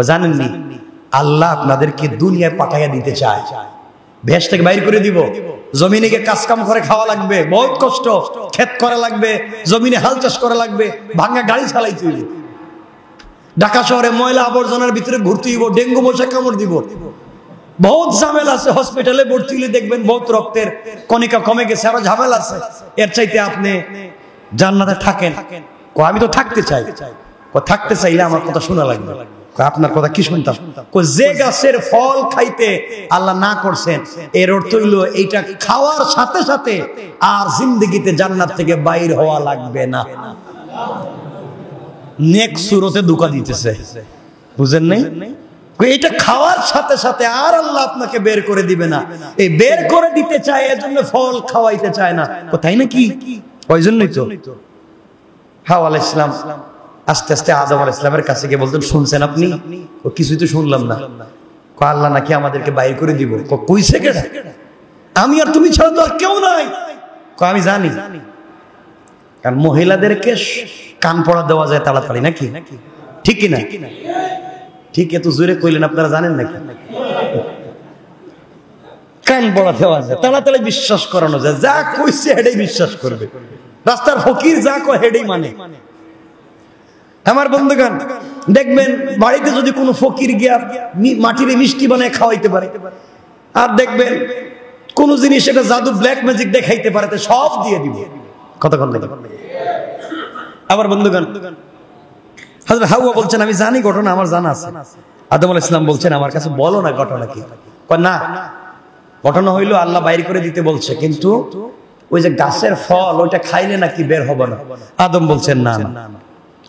জানেননি? আল্লাহ আপনাদেরকে দুনিয়ায় পাঠাইয়া দিতে চায়। ভেস থেকে বাইর করে দিব, জমিনে গিয়ে কাজ কাম করে খাওয়া লাগবে, বহুত কষ্ট, ক্ষেত করা লাগবে, জমিনে হাল চাষ করা লাগবে, ভাঙা গাড়ি চালাইতে হইব, ঢাকা শহরে ময়লা আবর্জনার ভিতরে ঘুরতে হইব, ডেঙ্গু মশা কামড় দিব, বহুত ঝামেলা আছে। হসপিটালে ভর্তি হলে দেখবেন বহুত রক্তের কণিকা কমে গেছে, আরো ঝামেলা আছে। এর চাইতে আপনি জান্নাতে থাকেন। আমি তো থাকতে চাই। থাকতে চাইলে আমার কথা শোনা লাগবে। আপনার কথা কি শুনতাম? যে গাছের ফল খাইতে আল্লাহ না করছেন, এর অর্থ হইল এইটা খাওয়ার সাথে সাথে আর জিন্দেগিতে জান্নাত থেকে বাইর হওয়া লাগবে না। নেক্সট সুরতে ধোঁকা দিতেছে, বুঝেন নাই? এটা খাওয়ার সাথে সাথে আর আল্লাহ আপনাকে বের করে দিবে না। এই বের করে দিতে চায়, এজন্য ফল খাওয়াইতে চায় না, তাই নাকি? ওই জন্যই তো হাওয়া আলাইহিস সালাম আস্তে আস্তে আদম আলাইহিস সালামের কাছে গিয়ে বলতেন, শুনছেন আপনি? ও কিছুই তো শুনলাম না। আল্লাহ নাকি আমাদেরকে বাইর করে দিব। কইছে কেডা? আমি আর তুমি ছাড়া তো আর কেউ নাই। আমি জানি, কারণ মহিলাদেরকে কান পড়া দেওয়া যায় তাড়াতাড়ি, নাকি? ঠিক কিনা? ঠিক, এত জোরে কইলেন, আপনারা জানেন নাকি? কান পড়া দেওয়া যায় তাড়াতাড়ি, বিশ্বাস করানো যায়, যা কইছে হেডেই বিশ্বাস করবে। রাস্তার ফকির যা কয় হেডেই মানে। আমার বন্ধুগণ, দেখবেন বাড়িতে যদি কোনো ফকির গিয়া মাটির মিষ্টি বানায় খাওয়াইতে পারে, আর দেখবেন কোন জিনিস এটা জাদু ব্ল্যাক ম্যাজিক দেখাইতে পারে, সব দিয়ে দিব। কতক্ষণ লাগে? আবার বন্ধুগণ, হযরত হাওয়া বলছেন, আমি জানি ঘটনা, আমার জানা আছে। আদম আলাইহিস সালাম বলছেন, আমার কাছে বলো না ঘটনা কি। না, ঘটনা হইলো আল্লাহ বাইর করে দিতে বলছে, কিন্তু ওই যে গাছের ফল ওইটা খাইলে নাকি বের হবে না। আদম বলছেন, না না,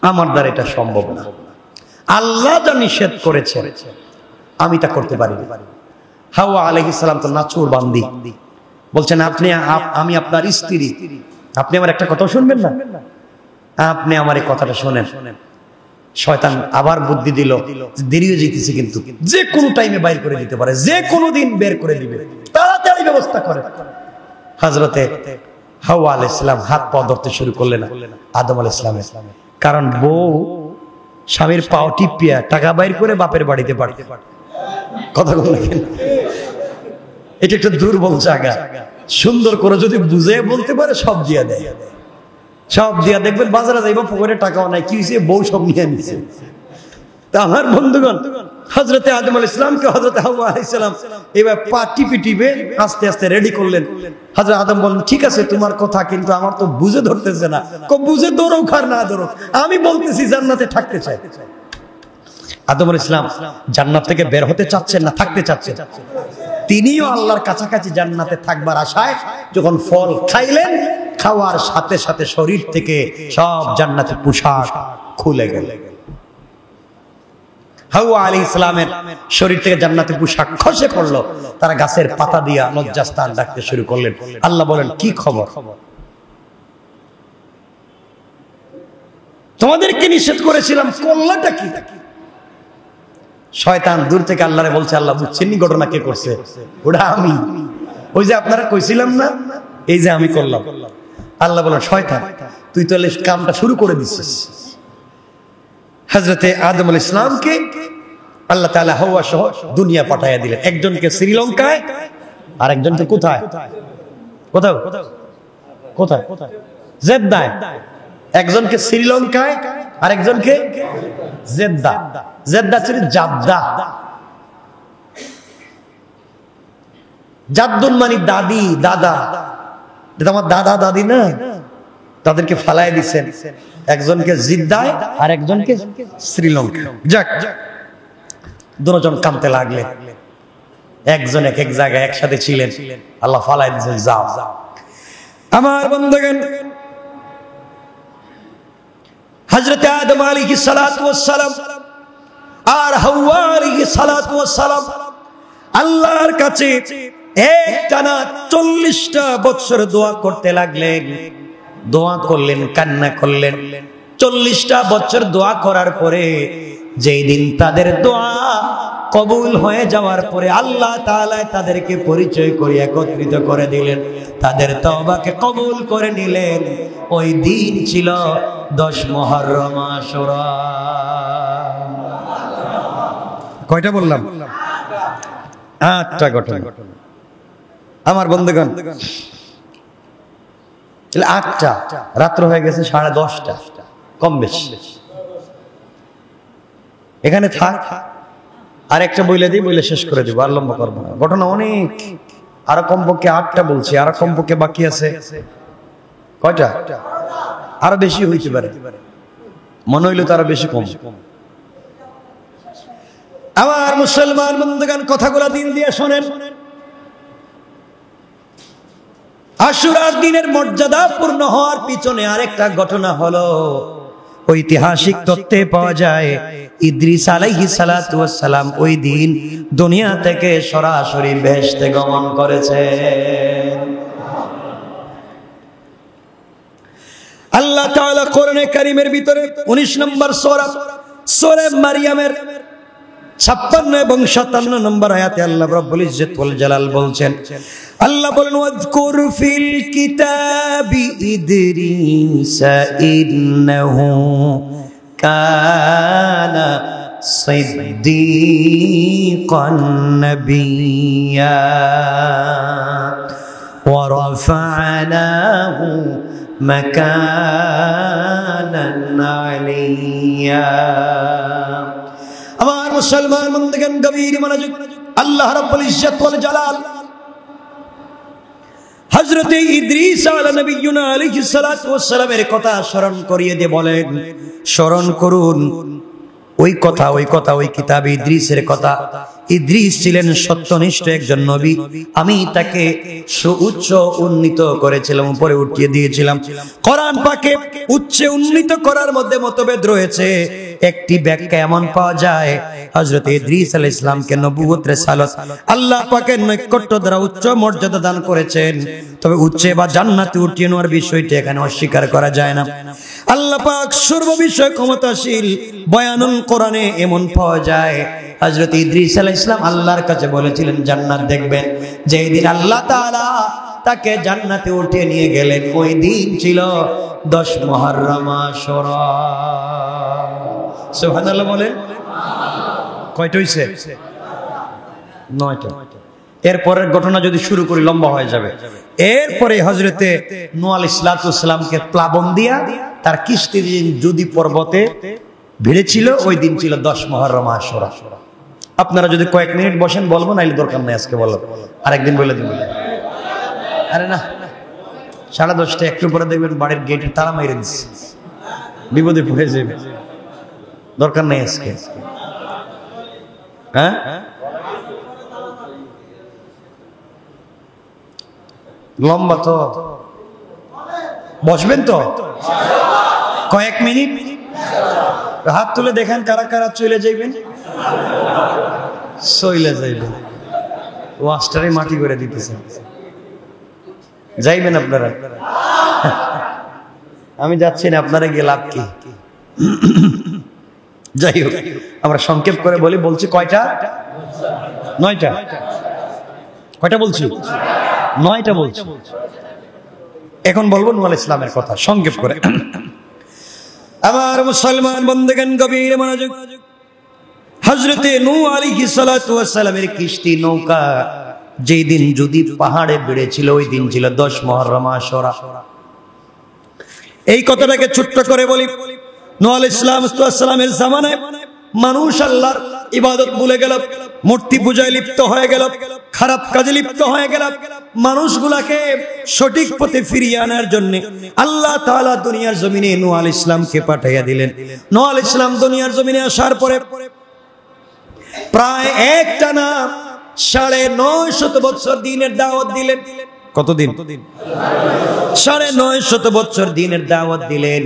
আমার দ্বারা এটা সম্ভব না। আল্লাহ যা নিষেধ করেছে আমি তা করতে পারি না। হাওয়া আলাইহিস সালাম তো নাচুর বান্দি, বলছেন, আমি আপনার স্ত্রী, আপনি আমার একটা কথা শুনবেন না? আপনি আমার এই কথাটা শোনেন। শয়তান আবার বুদ্ধি দিল, দেরি হয়ে যেতেছে, কিন্তু যে কোনো টাইমে বাইর করে দিতে পারে, যে কোনো দিন বের করে দিবে, তাড়াতাড়ি ব্যবস্থা করে। হযরতে হাওয়া আলাইহিস সালাম হাত পা ধরতে শুরু করলেন আদম আলাইহিস সালামের, কারণ বউ স্বামীর পাও টিপিয়া টাকা বাইর করে বাপের বাড়িতে পাঠাতে পারে। কথা বলেন, এটা একটা দুর্বল জায়গা। সুন্দর করে যদি বুঝে বলতে পারে, সব দিয়া দেয়, সব দিয়া। দেখবেন বাজারে যাইবা, পকেটে টাকাও নাই, কি হয়েছে, বউ সব নিয়ে নিছে। তা আমার বন্ধুগণ, হযরতে আদম আলাইহিস সালামকে হযরতে হাওয়া আলাইহিস সালাম এবার পা টিপে টিপে আস্তে আস্তে রেডি করলেন। হযরত আদম বললেন, ঠিক আছে তোমার কথা, কিন্তু আমার তো বুঝে ধরতেছে না। বুঝে ধরো আর না ধরো, আমি বলতেছি জান্নাতে থাকতে চাই। আদম আলাইহিস সালাম জান্নাত থেকে বের হতে চাচ্ছেন না থাকতে চাচ্ছেন? তিনিও আল্লাহর কাছাকাছি জান্নাতে থাকবার আশায় যখন ফল খাইলেন, খাওয়ার সাথে সাথে শরীর থেকে সব জান্নাতের পোশাক খুলে গেল। হাওয়া আলাইহিস সালামের শরীর থেকে জান্নাতের পোশাক খসে পড়লো। তারা গাছের পাতা দিয়া লজ্জাস্থান ডাকতে শুরু করলেন। আল্লাহ বলেন, কি খবর? তোমাদেরকে নিষেধ করেছিলাম, করলাটা কি? শয়তান দূর থেকে আল্লাহরে বলছে, আল্লাহ বুঝছেন নি ঘটনা কে করছে? ওটা আমি। ওই যে আপনারা কইছিলাম না, এই যে আমি করলাম। আল্লাহ বলেন, শয়তান তুই তাহলে কামটা শুরু করে দিছিস। হযরতে আদম আলাইহিস সালামকে আল্লাহ তাআলা হাওয়া সহ দুনিয়া পাঠাইয়া দিলেন। একজনকে শ্রীলঙ্কায়, আর একজনকে কোথায়? কোথাও কোথায়? জেদ্দায়। একজনকে শ্রীলঙ্কায়, আর একজনকে জেদ্দা। জেদ্দা ছিল জাদ্দা। জাদ্দুন মানে দাদি, দাদা। এটা আমার দাদা দাদি না, তাদেরকে ফালাই দিচ্ছেন। একজনকে জিদ্দায়, আর একজনকে শ্রীলঙ্কা। যাক, দুজন কামতে লাগলেন। একজন এক এক জায়গায় একসাথে ছিলেন, আল্লাহ ফালাই দিচ্ছেন, যাও। আমার বন্ধুগণ, হযরত আদম আলাইহিস সালাতু ওয়াস সালাম আর হাওয়া আলাইহিস সালাতু ওয়াস সালাম আল্লাহর কাছে একটানা 40টা বছর দোয়া করতে লাগলেন। দোয়া করলেন, কান্না করলেন। 40টা বছর দোয়া করার পরে যেই দিন তাদের দোয়া কবুল হয়ে যাওয়ার পরে আল্লাহ তাআলা তাদেরকে পরিচয় করে একত্রিত করে দিলেন, তাদের তওবাকে কবুল করে নিলেন। ওই দিন ছিল 10 মুহররম আশুরা। কয়টা বললাম? 8টা ঘটনা। আমার বন্ধুগণ, 8টা রাত্র হয়ে গেছে, 10:30 কম বেশি। এখানে থাক, আর একটা বইলে দিই, বইলে শেষ করে দিব, আর লম্বা করবো না। ঘটনা অনেক, আরো কমপক্ষে 8টা বলছি, আরো কমপক্ষে বাকি আছে কয়টা? আরো বেশি হইতে পারে, মনে হইলো তো আরো বেশি কম। আমার মুসলমান বন্ধুগণ, কথাগুলো দিন দিয়ে শোনেন। আশুরার দিনের মর্যাদা পূর্ণ হওয়ার পিছনে আরেকটা ঘটনা হলো, ঐতিহাসিক তথ্যে পাওয়া যায় ইদ্রিস আলাইহিস সালাতু ওয়াস সালাম ওই দিন দুনিয়া থেকে সরাসরি বেহেশতে গমন করেছে। আল্লাহ তাআলা কোরআনে কারীমের ভিতরে 19 নম্বর সূরা মারইয়ামের 56 এবং 57 নম্বর আয়াতে আল্লাহ রাব্বুল ইজ্জত ওয়াল জালাল বলছেন, আল্লাহ বলেন, ওয়াযকুর ফিল কিতাবি ইদ্রিস ইন্নাহু কানা সিদ্দীকান নাবিয়্যা ওয়া রাফা'নাহু মাকানান আলিয়্যা। আমার মুসলমান বন্ধুগণ, গভীর মনোযোগ। আল্লাহ রাব্বুল ইজ্জত ওয়াল জালাল হযরতে ইদ্রিস আলাইহিস সালাতু ওয়াস সালামের কথা স্মরণ করিয়ে দিয়ে বলেন, স্মরণ করুন ওই কথা, ওই কিতাবে ইদ্রিসের কথা। ইদ্রিস ছিলেন সত্যনিষ্ঠ একজন নবী। আমি তাকে সুউচ্চ উন্নীত করেছিলাম, উপরে উঠিয়ে দিয়েছিলাম। কোরআন পাকে উচ্চে উন্নীত করার মধ্যে মতভেদ রয়েছে। একটি ব্যাখ্যা এমন পাওয়া যায়, হযরত ইদ্রিস আলাইহিস সালামকে নবুয়ত রিসালাত আল্লাহ পাকের নৈকট্য দ্বারা উচ্চ মর্যাদা দান করেছেন। তবে উচ্চে বা জান্নাতে উঠিয়ে নেওয়ার বিষয়টি এখানে অস্বীকার করা যায় না। আল্লাহ পাক সর্ববিষয়ে ক্ষমতাশীল। বয়ানুল কোরআনে এমন পাওয়া যায়, হযরত ইদ্রিস আলাইহিস সালাম আল্লাহর কাছে বলেছিলেন জান্নাত দেখবেন। যেই দিন আল্লাহ তাআলা তাকে জান্নাতে উঠিয়ে নিয়ে গেলেন, ওই দিন ছিল 10 মুহররম আশুরা। সুবহানাল্লাহ বলেন। কয়টা হইছে? 9টা। এরপরের ঘটনা যদি শুরু করি লম্বা হয়ে যাবে। এরপরে হযরতে নূহ আলাইহিস সালামকে প্লাবন দিয়া তার কিস্তি যদি পর্বতে ভিড়েছিল, ওই দিন ছিল 10 মুহররম আশুরা। আপনারা যদি কয়েক মিনিট বসেন বলবো, নাইলে দরকার নাই, আজকে বলবো, আরেকদিন বলে দিব। আরে না, 10:30 একটু পরে দেখবেন বাড়ির গেটের তালা মেরে দিচ্ছে, বিপদে পড়ে যাবে, দরকার নাই আজকে। হ্যাঁ, লম্বা তো, বসবেন তো কয়েক মিনিট? হাত তুলে দেখেন কারা কারা চলে যাইবেন। চলে যাইবেন, ওয়াস্টারে মাটি করে দিতেছেন, যাইবেন আপনারা। আমি যাচ্ছি না, আপনারা গিয়ে লাভ কি? যাই হোক, আমরা সংক্ষেপ করে বলছি কয়টা? 9টা। কয়টা বলছি? 9টা বলছি। এখন বলবো নূহ আলাইহিস সালামের কথা সংক্ষেপ করে। আমার মুসলমান বন্ধুগণ, গভীর মনোযোগ। হযরতে নূহ আলাইহিস সালাতু ওয়াস সালামের কিস্তি নৌকা যেই দিন যদি পাহাড়ে বেড়েছিল, ওই দিন ছিল 10 মুহররম আশুরা। এই কথাটাকে ছোট্ট করে বলি, নূহ আলাইহিস সালামের জামানায় মানুষ আল্লাহর ইবাদত ভুলে গেল, মূর্তি পূজায় লিপ্ত হয়ে গেল, খারাপ কাজে লিপ্ত হয়ে গেল। মানুষগুলাকে সঠিক পথে ফিরিয়ে আনার জন্য আল্লাহ তাআলা দুনিয়ার জমিনে নূহ আলাইহিস সালামকে পাঠাইয়া দিলেন। নূহ আলাইহিস সালাম দুনিয়ার জমিনে আসার পরে প্রায় একটানা 950 বছর দিনের দাওয়াত দিলেন। কতদিন? 950 বছর দিনের দাওয়াত দিলেন।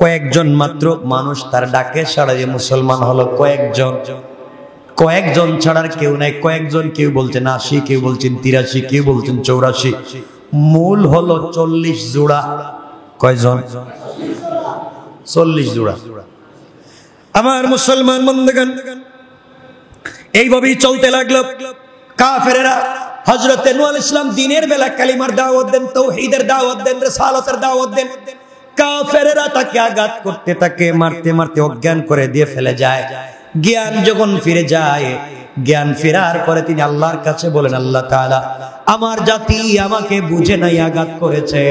কয়েকজন মাত্র মানুষ তার ডাকে সাড়া দিয়ে মুসলমান হলো। কয়েকজন ছাড়ার কেউ নাই। কয়েকজন, কেউ বলছেন 80, কেউ বলছেন 83, কেউ বলছেন 84। মূল হলো 40 জোড়া। কয়জন? 40 জোড়া। আমার মুসলমান বন্ধুগণ, এইভাবেই চলতে লাগলো। কাফেরেরা হযরতে নূহ আলাইহিস সালাম দিনের বেলা কালিমার দাওয়াত দেন, তাওহীদের দাওয়াত দেন, রিসালাতের দাওয়াত দেন। কাফেরেরা তাকে আঘাত করতে, তাকে মারতে মারতে অজ্ঞান করে দিয়ে ফেলে যায়। জ্ঞান যখন ফিরে যায়, জ্ঞান ফেরার পরে তিনি আল্লাহর কাছে বলেন, আল্লাহ তাআলা আমার জাতি আমাকে বুঝে নাই আঘাত করেছে,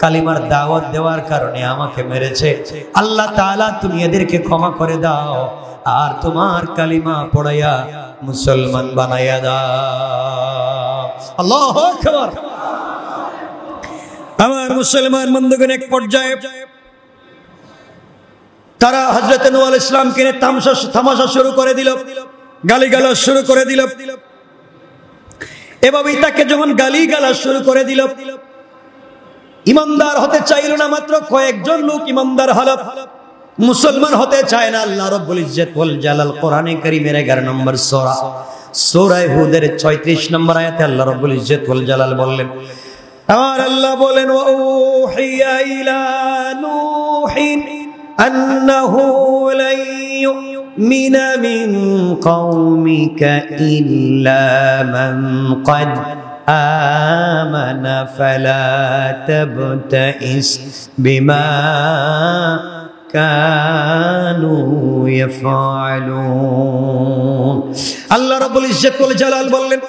কালিমার দাওয়াত দেওয়ার কারণে আমাকে মেরেছে, আল্লাহ তাআলা তুমি এদেরকে ক্ষমা করে দাও আর তোমার কালিমা পড়াইয়া মুসলমান বানাইয়া দাও। আল্লাহু আকবার। আমার মুসলমান বন্ধুগণ, এক পর্যায়ে তারা হযরত নূহ আলাইহিস সালামকে তামাশা শুরু করে দিল, গালিগালাজ শুরু করে দিল। এভাবেই তাকে যখন গালিগালাজ শুরু করে দিল, ইমানদার হতে চাইল না, মাত্র কয়েকজন লোক ইমানদার হলো, মুসলমান হতে চায় না। আল্লাহ রাব্বুল ইজ্জত ওয়াল জালাল কোরআনে কারীমের 11 নম্বর সূরা সূরা হুদের 36 নম্বর আয়াতে আল্লাহ রাব্বুল ইজ্জত ওয়াল জালাল বললেন, আর আল্লাহ বলেন, ওয়া উহিয়া ইলা নূহিন আন্নাহু লা ইউমিনা মিন কওমিকা ইল্লা মান ক্বাদ আমানা ফালা তাবতাইস বিমা কানু ইয়াফআলুন। আল্লাহ রাব্বুল ইজ্জত ওয়াল জালাল বললেন,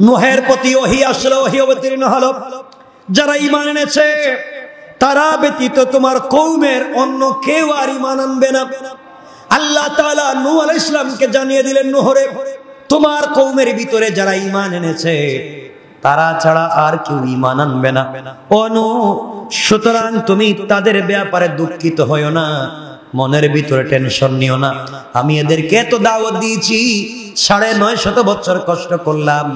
নূহের প্রতি ওহী আসলো, ওহী অবতীর্ণ হলো, যারা ঈমান এনেছে তারা ব্যতীত তোমার কওমের অন্য কেউ আর ঈমান আনবে না। আল্লাহ তাআলা নূহ আলাইহিস সালামকে জানিয়ে দিলেন, নূহরে তোমার কওমের ভিতরে যারা ঈমান এনেছে তারা ছাড়া আর কেউ ঈমান আনবে না। ও নূহ, সুতরাং তুমি তাদের ব্যাপারে দুঃখিত হয়ো না, মনের ভিতরে টেনশন নিও না। আমি এদেরকে এত দাওয়াত দিয়েছি, 950 বছর কষ্ট করলাম,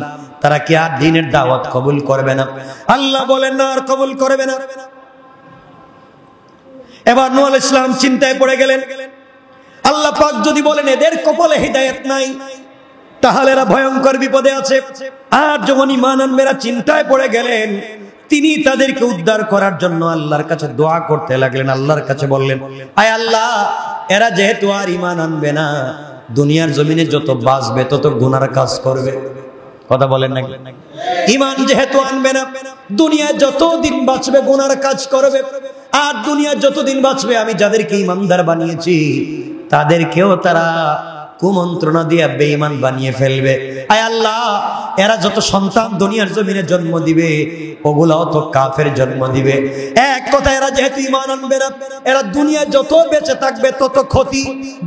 তারা কি আর দ্বীনের দাওয়াত কবুল করবে না? আল্লাহ বলেন না, আর কবুল করবে না। এবার নূহ আলাইহিস সালাম চিন্তায় পড়ে গেলেন। আল্লাহ পাক যদি বলেন এদের কপালে হিদায়াত নাই, তাহলে এরা ভয়ঙ্কর বিপদে আছে। আর যখন ঈমান আনবেরা চিন্তায় পড়ে গেলেন, তিনি তাদেরকে উদ্ধার করার জন্য আল্লাহর কাছে দোয়া করতে লাগলেন। আল্লাহর কাছে বললেন, আয় আল্লাহ, এরা যেহেতু আর ঈমান আনবে না, দুনিয়ার জমিনে যত বাঁচবে তত গুনার কাজ করবে। কথা বলেন নাকি? ঈমান যেহেতু আনবে না, দুনিয়ায় যতদিন বাঁচবে গুনার কাজ করবে। আর দুনিয়া যতদিন বাঁচবে, আমি যাদেরকে ঈমানদার বানিয়েছি তাদেরকেও তারা কুমন্ত্রণা দিয়ে বেঈমান বানিয়ে ফেলবে। আয় আল্লাহ, এরা যত সন্তান দুনিয়ার জমিনে জন্ম দিবে, ওগুলাও তো কাফের জন্ম দিবে। এক কথা, এরা যেহেতু ঈমান আনবে না, এরা দুনিয়া যত বেঁচে থাকবে তত ক্ষতি,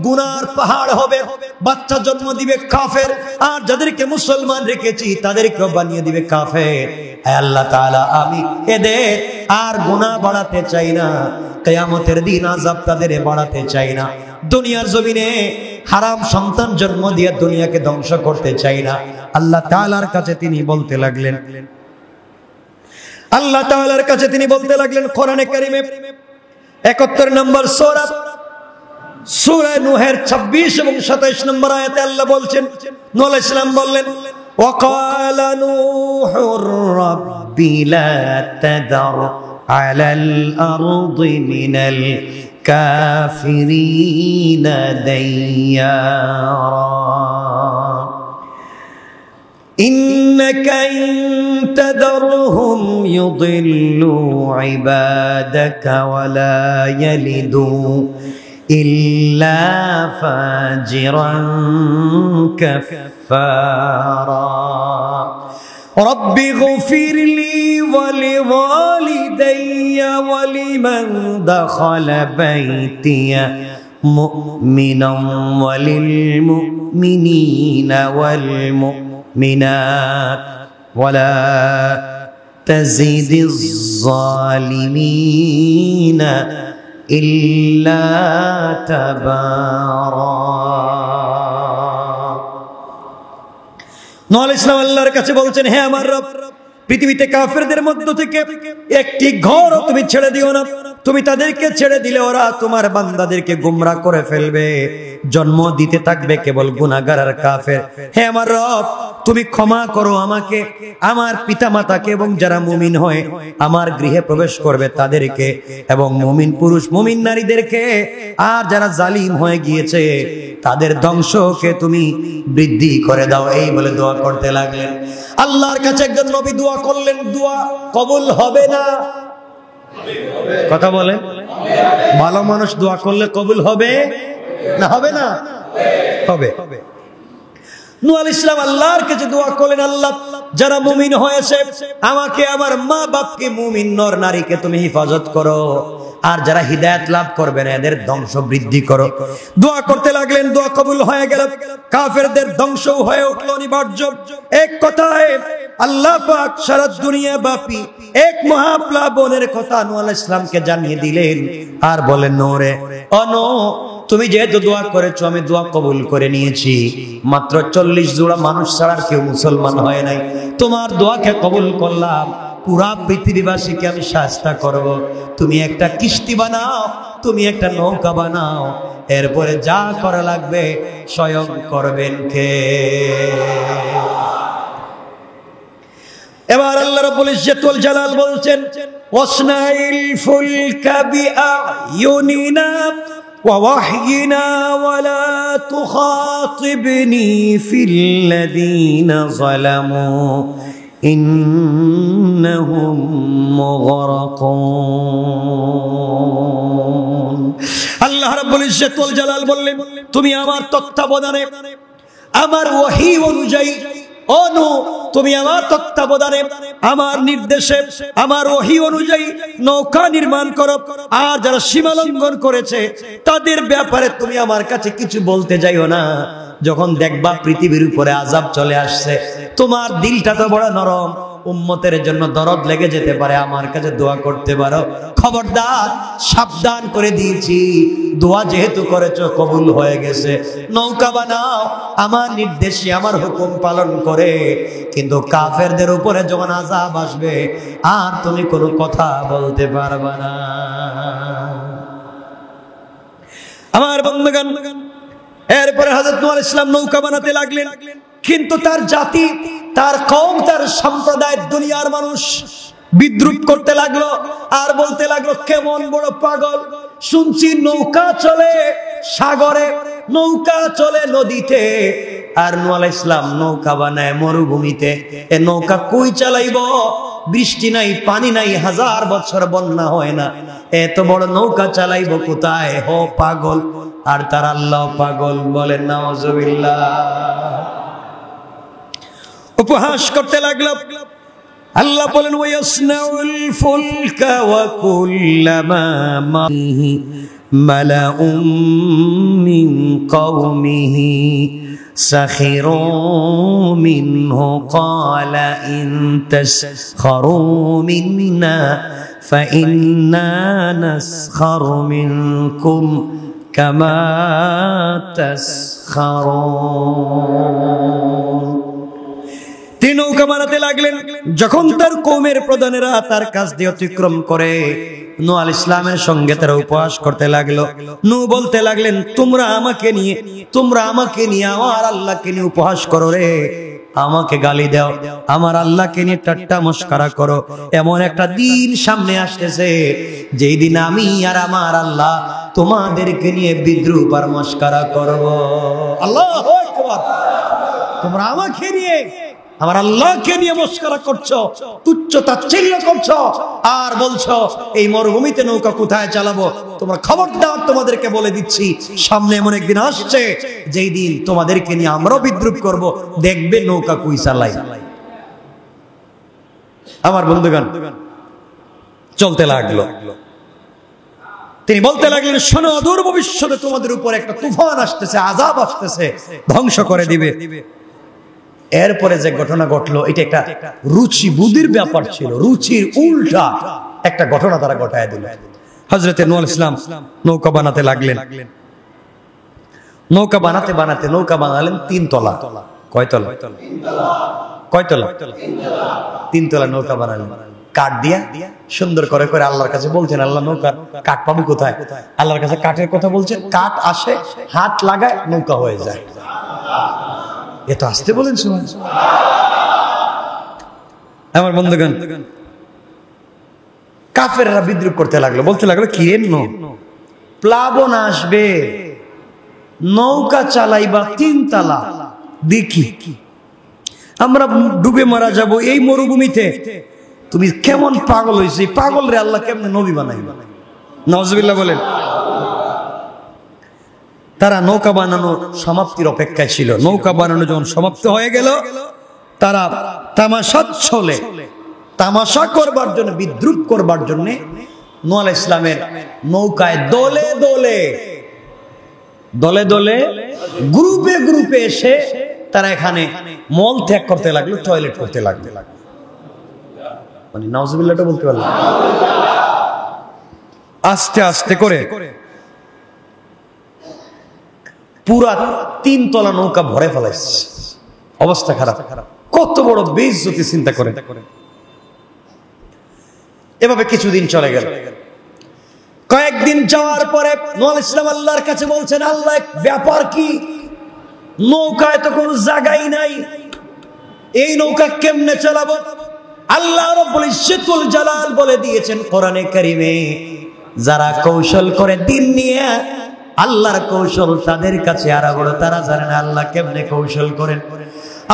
গুনার পাহাড় হবে, বাচ্চা জন্ম দিবে কাফের। আর যাদেরকে মুসলমান রেখেছি তাদেরকেও বানিয়ে দিবে কাফের। আয় আল্লাহ তাআলা, আমি এদের আর গুনাহ বাড়াতে চাই না, কিয়ামতের দিন আযাব তাদের বাড়াতে চাই না, দুনিয়ার জমিনে হারাম সন্তান জন্ম দিয়ে দুনিয়াকে ধ্বংস করতে চাই না। আল্লাহ তাআলার কাছে তিনি বলতে লাগলেন, আল্লাহ তাআলার কাছে তিনি বলতে লাগলেন, কোরআনে কারীমে 71 নম্বর সূরা সূরা নূহের 26 এবং 27 নম্বর আয়াতে আল্লাহ বলছেন, নূহ আলাইহিস সালাম বললেন, ওয়াকালা নূহুর রাব্বি লা তাদার আলাল আরদি মিনাল কাফিরিনা দাইয়ারা ইন্নাকা ইন তাদারহুম ইউদিল্লু ইবাদাকা ওয়া লা ইয়ালিদু ইল্লা ফাজিরান কাফফারা رب اغفر لي ولوالدي ولمن دخل بيتي مؤمنا وللمؤمنين والمؤمنات ولا تزد الظالمين إلا تبارا। নূহ আলাইহিস সালাম আল্লাহর কাছে বলছেন, হে আমার রব, পৃথিবীতে কাফেরদের মধ্য থেকে একটি ঘরও তুমি ছেড়ে দিও না। তুমি তাদেরকে ছেড়ে দিলে ওরা তোমার বান্দাদেরকে গোমরাহ করে ফেলবে, জন্ম দিতে থাকবে কেবল গুনাহগার আর কাফের। হে আমার রব, তুমি ক্ষমা করো আমাকে, আমার পিতামাতাকে এবং যারা মুমিন হয় আমার গৃহে প্রবেশ করবে তাদেরকে, এবং মুমিন পুরুষ মুমিন নারীদেরকে। আর যারা জালিম হয়ে গিয়েছে তাদের ধ্বংসকে তুমি বৃদ্ধি করে দাও। এই বলে দোয়া করতে লাগলেন। আল্লাহর কাছে একজন নবী দোয়া করলেন, দোয়া কবুল হবে না? কথা বলেন, ভালো মানুষ দোয়া করলে কবুল হবে না? হবে না? হবে। নূহ আলাইহিস সালাম আল্লাহর কাছে দোয়া করলেন, আল্লাহ যারা মুমিন হয়েছে আমাকে আমার মা বাপকে মুমিন নর নারীকে তুমি হেফাজত করো, আর যারা হিদায়াত লাভ করবে না এদের ধ্বংস বৃদ্ধি করো। দোয়া করতে লাগলেন, দোয়া কবুল হয়ে গেল, কাফেরদের ধ্বংস হয়ে উঠল অনিবার্য। এক কথায় আল্লাহ পাক সারা দুনিয়া ব্যাপী এক মহাপ্লাবনের কথা নূহ আলাইহিস সালামকে জানিয়ে দিলেন, আর বলেন নূহ রে, তুমি যেহেতু দোয়া করেছো আমি দোয়া কবুল করে নিয়েছি। মাত্র 40 জোড়া মানুষ ছাড়া কেউ মুসলমান হয় নাই, তোমার দোয়াকে কবুল করলাম। পুরা পৃথিবীবাসীকে আমি শাস্তা করব, তুমি একটা কিস্তি বানাও, তুমি একটা নৌকা বানাও, এরপরে যা করা লাগবে স্বয়ং করবেন কে? এবার আল্লাহ রাব্বুল ইজ্জত ওয়াল জালাল বলছেন, ওয়াসনাইল ফুলকা বিআয়ুনিনা ওয়া ওয়াহয়িনা ওয়া লা তুখাতিবনি ফিল্লাযীনা যালামু ইন্নাহুম মুগরাকুন। আল্লাহ রাব্বুল ইজ্জত ওয়াল জালাল বললেন, তুমি আমার তত্ত্বাবধানে, আমার ওহী অনুযায়ী, তুমি আমার তত্ত্বাবধানে, আমার নির্দেশে, আমার ওহী অনুযায়ী নৌকা নির্মাণ করো, আর যারা সীমা লঙ্ঘন করেছে তাদের ব্যাপারে তুমি আমার কাছে কিছু বলতে যাইও না। যখন দেখবা পৃথিবীর উপরে আযাব চলে আসছে, তোমার দিলটা তো বড় নরম, উম্মতের জন্য দরদ লেগে যেতে পারে, আমার কাছে দোয়া করতে পারো। খবরদার, সাবধান করে দিয়েছি, দোয়া যেহেতু করেছো কবুল হয়ে গেছে, নৌকা বানাও আমার নির্দেশে, আমার হুকুম পালন করে। কিন্তু কাফেরদের উপরে যখন আযাব আসবে আর তুমি কোনো কথা বলতে পারবে না। আমার বন্ধুগণ, এরপরে হযরত নূহ আলাইহিস সালাম নৌকা বানাতে লাগলেন, কিন্তু তার জাতি, তার কওম, তার সম্প্রদায়, দুনিয়ার মানুষ বিদ্রুপ করতে লাগলো আর বলতে লাগলো, কেমন বড় পাগল, শুনছি নৌকা চলে সাগরে, নৌকা চলে নদীতে, আর নূহ আলাইহিস সালাম নৌকা বানায় মরুভূমিতে। এ নৌকা কই চালাইব? বৃষ্টি নাই, পানি নাই, 1000 বছর বন্যা হয় না, এত বড় নৌকা চালাইব কোথায়? হো পাগল। আর তার আল্লাহ পাগল, বলেন নাউজুবিল্লাহ। উপহাস করতে লাগলো। আল্লাহ বলেন, ওয়াসনাউল ফুলকা ওয়া কুল্লামা মাহি মালাউম মিন কওমিহি সাখিরু মিনহু ক্বালা ইন তাসখারু মিন্না ফাইন্না নাসখারু মিনকুম কামা তাসখারুন। তিনি নৌকা বানাতে লাগলেন। যখন তার কওমের প্রধানেরা তার কাছ দিয়ে অতিক্রম করে নূহ আলাইহিস সালামের সঙ্গে তারা উপহাস করতে লাগলো। নূহ বলতে লাগলেন, তোমরা আমাকে নিয়ে আমার আল্লাহকে নিয়ে উপহাস করো রে, আমাকে গালি দাও, আমার আল্লাহকে নিয়ে ঠাট্টা মশকরা করো। এমন একটা দিন সামনে আসতেছে যেই দিন আমি আর আমার আল্লাহ তোমাদেরকে নিয়ে বিদ্রুপ আর মশকরা করব। আল্লাহু আকবার। তোমরা আমাকে নিয়ে, আমার আল্লাহকে নিয়ে মশকরা করছো, তুচ্ছ তাচ্ছিল্য করছো, আর বলছো এই মরুভূমিতে নৌকা কোথায় চালাবো। তোমরা খবরদার, তোমাদেরকে বলে দিচ্ছি, সামনে এমন একদিন আসছে যেই দিন তোমাদেরকে নিয়ে আমরাও বিদ্রুপ করব, দেখবে নৌকা কই চালাই। আমার বন্ধুগণ, চলতে লাগলো। তিনি বলতে লাগলেন, শোনো, দূর ভবিষ্যতে তোমাদের উপর একটা তুফান আসতেছে, আযাব আসতেছে, ধ্বংস করে দিবে। এরপরে যে ঘটনা ঘটলো, এটা একটা রুচি বুদ্ধির ব্যাপার ছিল, রুচির উল্টা একটা ঘটনা তারা ঘটায় দিল। হযরতে নূহ আলাইহিস সালাম নৌকা বানাতে লাগলেন। নৌকা বানাতে বানাতে নৌকা বানালেন 3 তলা। কয় তলা? কয় তলা? 3 তলা নৌকা বানালেন কাঠ দিয়া, সুন্দর করে করে আল্লাহর কাছে বলছেন, আল্লাহ নৌকা কাঠ পাবো কোথায়? আল্লাহর কাছে কাঠের কথা বলছেন, কাঠ আসে, হাত লাগায়, নৌকা হয়ে যায়। এত আসতে বলেন শুনুন। আমার বন্ধুগণ, কাফেররা বিদ্রুপ করতে লাগলো, বলতে লাগলো, কি রে নূহ, প্লাবন আসবে, নৌকা চালাইবা 3 তলা, দেখি আমরা ডুবে মারা যাব এই মরুভূমিতে। তুমি কেমন পাগল হইছো? পাগল রে আল্লাহ কেমনে নবী বানাইবা? নাউজুবিল্লাহ বলেন। তারা নৌকা বানানো সমাপ্তির অপেক্ষায় ছিল। নৌকা বানানো যখন সমাপ্ত হয়ে গেল, তারা তামাশার ছলে তামাশা করবার জন্য, বিদ্রুপ করবার জন্য নূহ আলাইহিস সালামের নৌকায় দলে দলে দলে দলে গ্রুপে গ্রুপে এসে তারা এখানে মল ত্যাগ করতে লাগলো, টয়লেট করতে লাগলো। মানে নাউজুবিল্লাহটা বলতে পারলাম। আস্তে আস্তে করে পুরা 3 তলা নৌকা ভরে ফেলাইছে, অবস্থা খারাপ। কত বড় বেইজ্জতি চিন্তা করে। এভাবে কিছুদিন চলে গেল। কয়েকদিন যাওয়ার পরে নূহ আলাইহিস সালাম আল্লাহর কাছে বলছেন, আল্লাহ ব্যাপার কি, নৌকায় তো কোনো জায়গাই নাই, এই নৌকা কেমনে চালাবো? আল্লাহ রাব্বুল ইজ্জতুল জালাল বলে দিয়েছেন কোরআনে কারিমে, যারা কৌশল করে দিন নিয়ে আল্লাহর কৌশল তাদের কাছে আর বড়, তারা জানে না আল্লাহ কেমনে কৌশল করেন।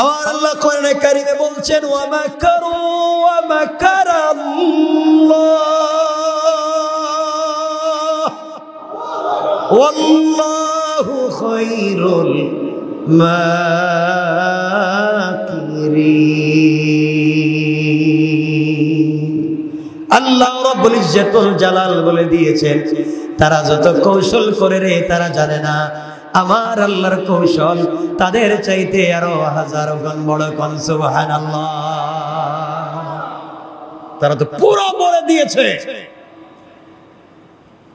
আমার আল্লাহ কোরআনে কারিমে বলছেন, ওয়া মাকারু ওয়া মাকারাল্লাহ ওয়াল্লাহু খায়রুল মাকিরিন। আল্লাহ রাব্বুল ইজ্জতুল জালাল বলে দিয়েছেন, তারা যত কৌশল করে রে, তারা জানে না আমার আল্লাহর কৌশল তাদের চাইতে আরো হাজারো গুণ বড়। কোন সুবহানাল্লাহ। তারা তো পুরো বলে দিয়েছে।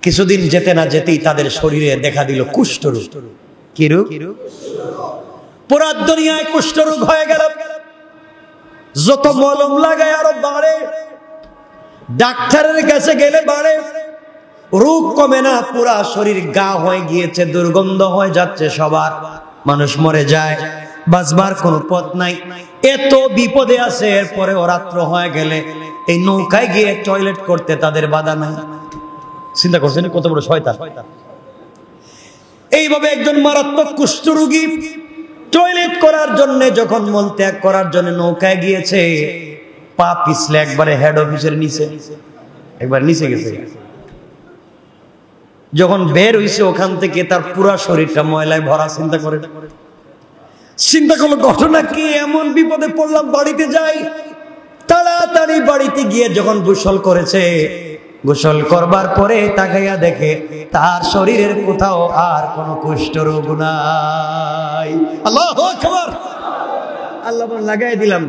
কিছুদিন যেতে না যেতেই তাদের শরীরে দেখা দিল কুষ্ঠরোগ। কি রোগ? পুরা দুনিয়ায় কুষ্ঠরোগ হয়ে গেল। যত মলম লাগায় আরো বাড়ে, ডাক্তারের কাছে গেলে বাড়ে, রোগ কমে না, পুরা শরীর গা হয়ে গিয়েছে, দুর্গন্ধ হয়ে যাচ্ছে সবার, মানুষ মরে যায়, বাঁচবার কোনো পথ নাই। এত বিপদে আছে, এরপরে রাত্র হয়ে গেলে এই নৌকায় গিয়ে টয়লেট করতে তাদের বাধা নাই। চিন্তা করছেন কত বড় শয়তান। এইভাবে একজন মারাত্মক কুষ্ঠরোগী টয়লেট করার জন্য, যখন মল ত্যাগ করার জন্য নৌকায় গিয়েছে, পা পিছলে একবারে হেড অফিসের নিচে, একবার নিচে গেছে। যখন বের হইছে ওখান থেকে, তার পুরা শরীরটা ময়লায় ভরা। চিন্তা করলো ঘটনা কি, এমন বিপদে পড়লাম, বাড়িতে যাই। তাড়াতাড়ি বাড়িতে গিয়ে যখন গোসল করেছে, গোসল করবার পরে তাকাইয়া দেখে তার শরীরের কোথাও আর কোনো কুষ্ঠরোগ নাই। আল্লাহু আকবার। আল্লাহ লাগাই দিলাম,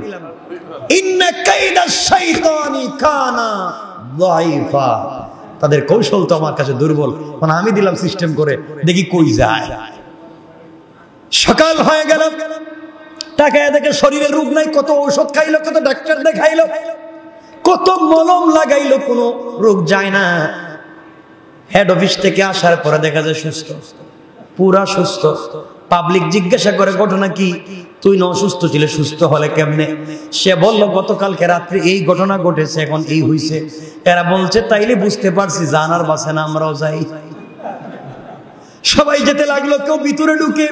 ইন্না কাইদাশ শাইতানি কানা যায়ফা। তাদের কৌশল তো আমার কাছে দুর্বল, মানে আমি দিলাম সিস্টেম করে, দেখি কই যায়। সকাল হয়ে গেল, তাকায় দেখে শরীরে রোগ নাই। কত ঔষধ খাইলো, কত ডাক্তার দেখাইলো, কত মলম লাগাইলো, কোনো রোগ যায় না। হেড অফিস থেকে আসার পরে দেখা যায় সুস্থ, পুরা সুস্থ। পাবলিক জিজ্ঞাসা করে ঘটনা কি, তুই না অসুস্থ ছিলে, সুস্থ হলে কেমনে? সে বলল গতকালকে রাত্রে এই ঘটনা ঘটেছে, এখন এই হইছে। এরা বলছে তাইলে বুঝতে পারছি জানার বাসে না, আমরাও যাই। সবাই যেতে লাগলো, কেউ ভিতরে ঢুকে,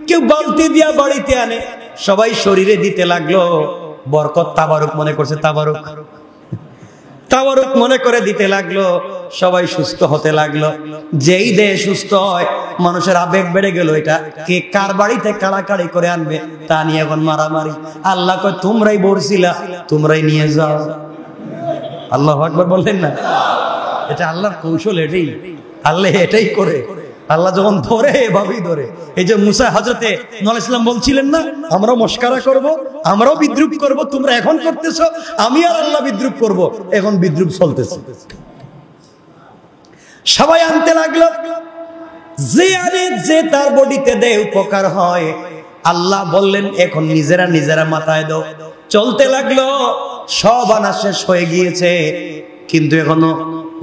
কেউ বালতি দিয়া বাড়িতে আনে, সবাই শরীরে দিতে লাগলো। বরকত তাবারুক মনে করছে, তাবারুক মনে করে দিতে লাগলো। সবাই সুস্থ হতে লাগলো। যেই দেহ সুস্থ হয়, মানুষের আবেগ বেড়ে গেল, এটা কে কার বাড়িতে কাড়াকাড়ি করে আনবে তা নিয়ে এখন মারামারি। আল্লাহ কয় তোমরাই বলছিলা, তোমরাই নিয়ে যাও। আল্লাহু আকবার বললেন না? এটা আল্লাহর কৌশল, এটাই আল্লাহ এটাই করে। আল্লাহ যখন ধরে এভাবেই ধরে। এই যে মুসা হযরতে নূহ আলাইহিস সালাম বলছিলেন না, আমরাও মস্কারা করব, আমরাও বিদ্রুপ করব, তোমরা এখন করতেছো, আমি আর আল্লাহ বিদ্রুপ করব। এখন বিদ্রুপ চলতেছে। সবাই আনতে লাগলো, যে আরে যে তার বডিতে দেয় উপকার হয়। আল্লাহ বললেন এখন নিজেরা মাথায় দাও। চলতে লাগলো, সব আনা শেষ হয়ে গিয়েছে, কিন্তু এখনো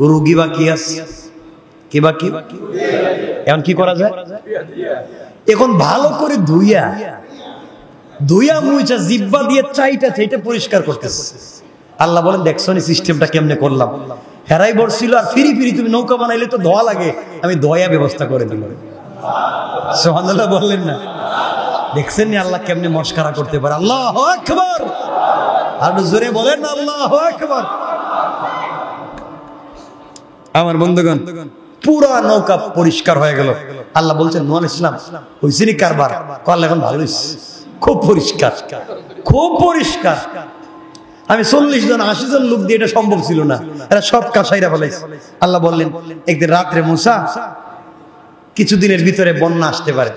রোগী বাকি আছে। কি বাকি? এখন কি করা যায়? এখন ভালো করে ধুইয়া মুইচা জিব্বা দিয়ে চাইটা পরিষ্কার করতেছে। আল্লাহ বলেন দেখছো নি সিস্টেমটা কেমনে করলাম। হেরাই বলছিল আর ফিরি তুমি নৌকা বানাইলে তো ধোয়া লাগে, আমি ধোয়া ব্যবস্থা করে দিলাম। সুবহানাল্লাহ বললেন না? দেখছেন নি আল্লাহ কেমনে মস্কারা করতে পারে। আল্লাহু আকবার। আর জোরে বলেন না আল্লাহু আকবার। আমার বন্ধুগণ, পুরা নৌকা পরিষ্কার হয়ে গেল। আল্লাহ বলছেন নূহ আলাইহিস সালাম হইছে নি কারবার? আল্লাহ এখন ভালো হইছে, খুব পরিষ্কার, খুব পরিষ্কার। আমি 40 জন 80 জন লোক দিয়ে এটা সম্ভব ছিল না, এরা সব কাছাইরা ফেলাইছে। আল্লাহ বললেন একদিন রাত্রে মুসা কিছুদিনের ভিতরে বন্যা আসতে পারে,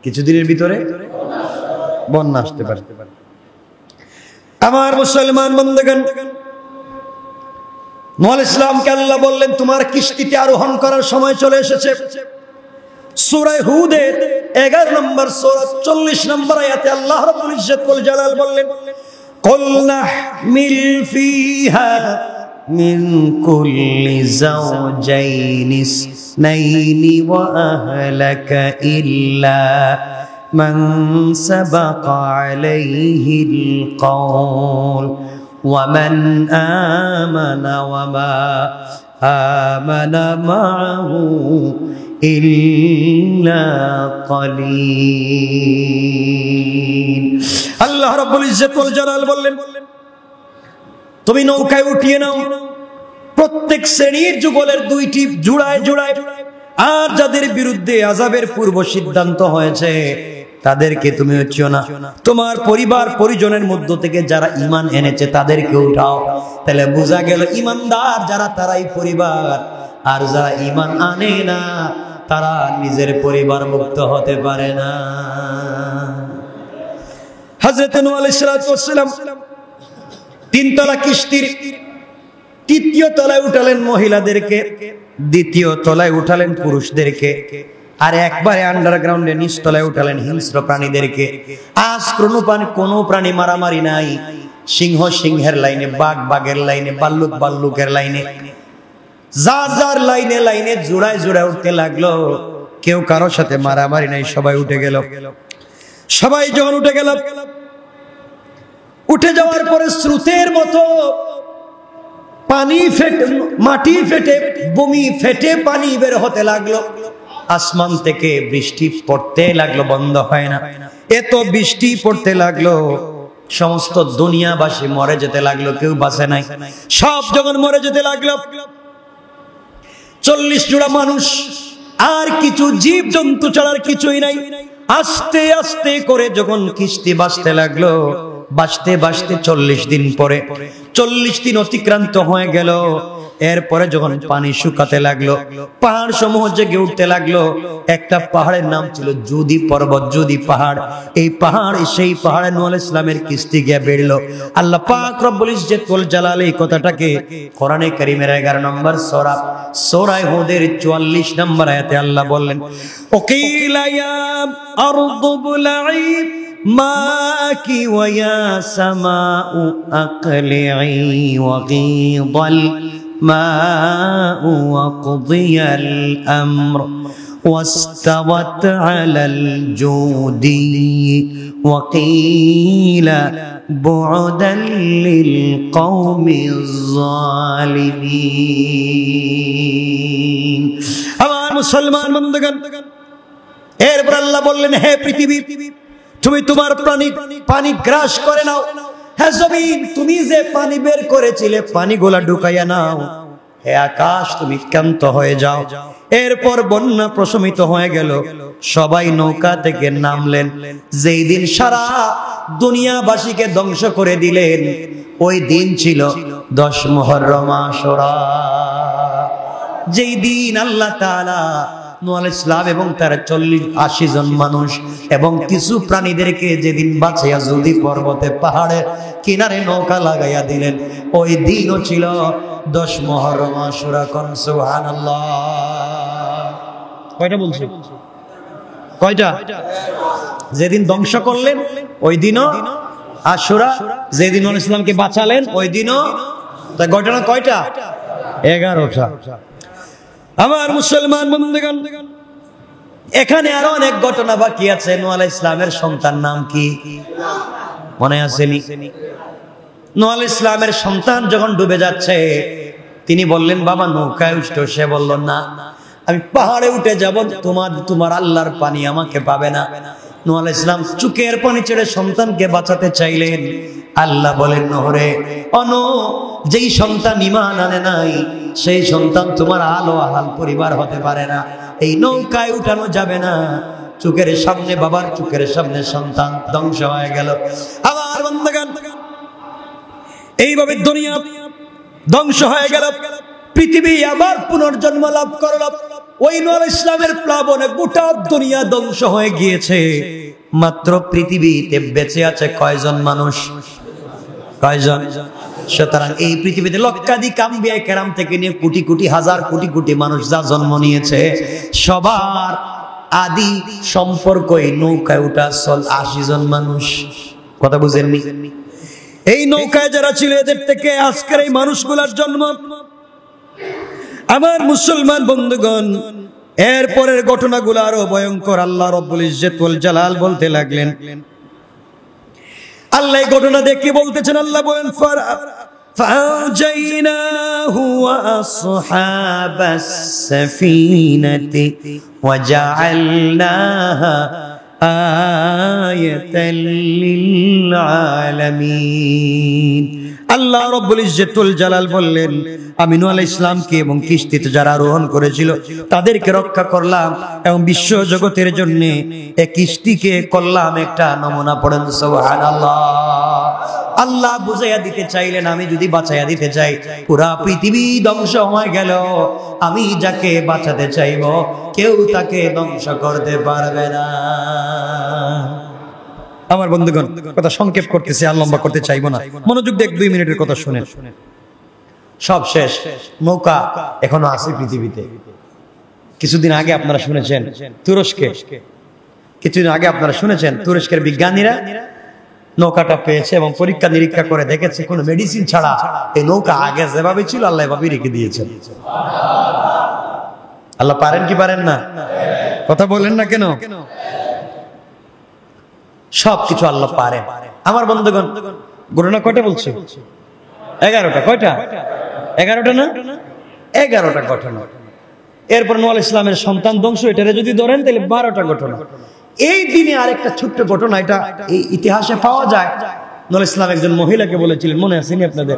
কিছুদিনের ভিতরে বন্যা আসতে পারে। আমার মুসলমান বন্ধুগণ, নূহ আলাইহিস সালামকে আল্লাহ বললেন তোমার কিস্তিতে আরোহণ করার সময় চলে এসেছে। সূরা হুদের 11 নম্বর সূরা 40 নম্বর আয়াতে আল্লাহ রাব্বুল ইজ্জত ওয়াল জালাল বললেন কুল নাহমিল ফিহা মিন কুল্লি যাওজাইনি ইসনাইনি ওয়া আহলাকা ইল্লা মান সাবাকা আলাইহিল কওল ওয়া মান আমানা ওয়া মা আমানা মাআহু ইল্লা কালিল। আল্লাহ রাব্বুল ইজ্জত ওয়াল জালাল বললেন তুমি নৌকায় উঠিয়ে নাও প্রত্যেক শ্রেণীর যুগলের 2টি জোড়ায় জোড়ায়, আর যাদের বিরুদ্ধে আযাবের পূর্ব সিদ্ধান্ত হয়েছে তাদেরকে তুমি উঠিও না। তোমার পরিবার পরিজনের মধ্য থেকে যারা ঈমান এনেছে তাদেরকে উঠাও। তাহলে বোঝা গেল ঈমানদার যারা তারাই পরিবার, আর যারা ঈমান আনে না তারা নিজের পরিবার মুক্ত হতে পারে না। হযরত নূহ আলাইহিস সালাম 3 তলা কিস্তির 3য় তলায় উঠালেন মহিলাদেরকে, 2য় তলায় উঠালেন পুরুষদেরকে, আর একবারে আন্ডারগ্রাউন্ডে নিচতলায় উঠালেন হিংস্র প্রাণীদেরকে। আজ কোনো প্রাণী মারামারি নাই, সিংহ সিংহের লাইনে, বাঘ বাঘের লাইনে, ভাল্লুক ভাল্লুকের লাইনে, যার যার লাইনে লাইনে জোড়ায় জোড়ায় উঠতে লাগলো। কেউ কারোর সাথে মারামারি নাই, সবাই উঠে গেল। সবাই যখন উঠে গেল, উঠে যাওয়ার পরে স্রোতের মতো পানি ফেটে, মাটি ফেটে, ভূমি ফেটে পানি বের হতে লাগলো। আসমান থেকে বৃষ্টি পড়তে লাগলো, বন্ধ হয় না। এত বৃষ্টি পড়তে লাগলো, সমস্ত দুনিয়াবাসী মরে যেতে লাগলো, কেউ বাঁচে নাই। সব যখন মরে যেতে লাগলো, 40 জোড়া মানুষ আর কিছু জীব জন্তু ছাড়ার কিছুই নাই। আস্তে আস্তে করে যখন কিস্তি ভাসতে লাগলো, ভাসতে ভাসতে 40 দিন পরে, 40 দিন অতিক্রান্ত হয়ে গেল। এরপরে যখন পানি শুকাতে লাগলো, পাহাড় সমূহ জেগে উঠতে লাগলো। একটা পাহাড়ের নাম ছিল জুদি পর্বত, জুদি পাহাড়। এই পাহাড়, সেই পাহাড়ে নূহ আলাইহিস সালামের কিস্তি গিয়ে বেড়লো। আল্লাহ পাক রব্বুল ইজ্জত ওয়াল জালাল এই কথাটাকে কোরআনে কারীমের 11 নম্বর সূরা হুদের 44 নম্বর আয়াতে আল্লাহ বললেন ওয়াকিলা ইয়া আরদু বুলঈ মাকি ওয়া ইয়া সামাউ আকলিঈ ওয়াগীদাল الماء وقضي الأمر واستوت على الجودي وقيل بعدا للقوم الظالمين। আমার মুসলমান বন্ধুগণ, এরপর আল্লাহ বললেন হে পৃথিবী, তুমি তোমার পানি গ্রাস করে নাও। হে জমিন, তুমি যে পানি বের করেছিলে পানিগুলা ঢুকাইয়া নাও। হে আকাশ, তুমি ক্ষান্ত হয়ে যাও। এরপর বন্যা প্রশমিত হয়ে গেল, সবাই নৌকা থেকে নামলেন। যেই দিন সারা দুনিয়াবাসীকে ধ্বংস করে দিলেন, ওই দিন ছিল 10 মুহররম আশুরা। যেই দিন আল্লাহ তাআলা নূহ আলাইহিস সালাম এবং তার 40-80 জন মানুষ এবং কিছু প্রাণীদেরকে যেদিন বাঁচাইয়া জুদি পর্বতে পাহাড়ের কিনারে নৌকা লাগাইয়া দিলেন, ওই দিনও ছিল 10 মুহররম আশুরা। কোন সুবহানাল্লাহ। কয়টা বলছি? কয়টা? যেদিন ধ্বংস করলেন ওই দিনও আশুরা, যেদিন নূহ আলাইহিস সালামকে বাঁচালেন ওই দিনও। তাই ঘটনা কয়টা? 11টা। আমার মুসলমান বন্ধুগণ, এখানে আরো অনেক ঘটনা বাকি আছে। নূহ আলাইহিস সালামের সন্তান নাম কি মনে আসেনি? নূহ আলাইহিস সালামের সন্তান যখন ডুবে যাচ্ছে, তিনি বললেন বাবা নৌকায় উঠো। সে বলল না, আমি পাহাড়ে উঠে যাব, তোমার আল্লাহর পানি আমাকে পাবে না। নূহ আলাইহিস সালাম চোখের পানি ছেড়ে সন্তানকে বাঁচাতে চাইলেন। আল্লাহ বলেন নূহ রে, যেই সন্তান ঈমান আনে নাই সেই সন্তান তোমার আলো আহাল পরিবার হতে পারে না। এই নৌকায় উঠানো যাবে না। চোখের সামনে বাবার চোখের সামনে সন্তান ধ্বংস হয়ে গেল। আমার বান্দাগান, এইভাবে দুনিয়া ধ্বংস হয়ে গেল, পৃথিবী আবার পুনর্জন্ম লাভ করল। ওই নূহ আলাইহিস সালামের প্লাবনে গোটা দুনিয়া ধ্বংস হয়ে গিয়েছে। মাত্র পৃথিবীতে বেঁচে আছে কয়জন মানুষ? কয়জন? সুতরাং এই পৃথিবীতে লক্ষাধিক আম্বিয়া কেরাম থেকে নিয়ে কোটি কোটি হাজার কোটি কোটি মানুষ যা জন্ম নিয়েছে, সবার আদি সম্পর্ক এই নৌকায় উঠা 80 জন মানুষ। কথা বুঝেননি? এই নৌকায় যারা ছিল এদের থেকে আজকের এই মানুষগুলার জন্ম। আমার মুসলমান বন্ধুগণ, এরপরের ঘটনাগুলো আরো ভয়ঙ্কর। আল্লাহ রাব্বুল ইজ্জত ওয়াল জালাল বলতে লাগলেন, আল্লাহ এই ঘটনা দেখে বলতেছেন, আল্লাহ বলেন فَأَنْجَيْنَاهُ وَأَصْحَابَ السَّفِينَةِ وَجَعَلْنَاهَا آيَةً لِلْعَالَمِينَ। আল্লাহ রাব্বুল ইজ্জত ওয়াল জালাল বললেন, আমি নূহ আলাইহিস সালামকে এবং কিস্তিতে যারা আরোহণ করেছিল তাদেরকে রক্ষা করলাম এবং বিশ্ব জগতের জন্য এই কিস্তিকে করলাম একটা নমুনা। পড়েন সুবহানাল্লাহ। আল্লাহ বুঝাইয়া দিতে চাইলেন, আমি যদি বাঁচাইয়া দিতে চাই পুরা পৃথিবী ধ্বংস হয়ে গেল, আমি যাকে বাঁচাতে চাইব কেউ তাকে ধ্বংস করতে পারবে না। আমার বন্ধুগণ, কথা সংক্ষেপ করতেছি, আর লম্বা করতে চাইবো না। মনোযোগ দিয়ে 1-2 মিনিটের কথা শুনেন। সব শেষ, নৌকা এখনো আছে পৃথিবীতে। কিছুদিন আগে আপনারা শুনেছেন তুরস্কের বিজ্ঞানীরা নৌকাটা পেয়েছে এবং পরীক্ষা নিরীক্ষা করে দেখেছে কোনো মেডিসিন ছাড়া এই নৌকা আগে যেভাবে ছিল আল্লাহ এভাবেই রেখে দিয়েছেন। আল্লাহ পারেন কি পারেন না? কথা বলেন না কেন? সবকিছু আল্লাহ পারে। আমার বন্ধুগণ, ঘটনা কয়টা বলছে? 11টা। কয়টা? 11টা না? 11টা ঘটনা। এরপর নূহ আলাইহিস সালামের সন্তান ধ্বংস, এটারে যদি ধরেন তাহলে 12টা ঘটনা। এই দিনে আরেকটা ছোট্ট ঘটনা, এটা এই ইতিহাসে পাওয়া যায়। নূহ আলাইহিস সালাম একজন মহিলাকে বলেছিলেন, মনে আছে নি আপনাদের?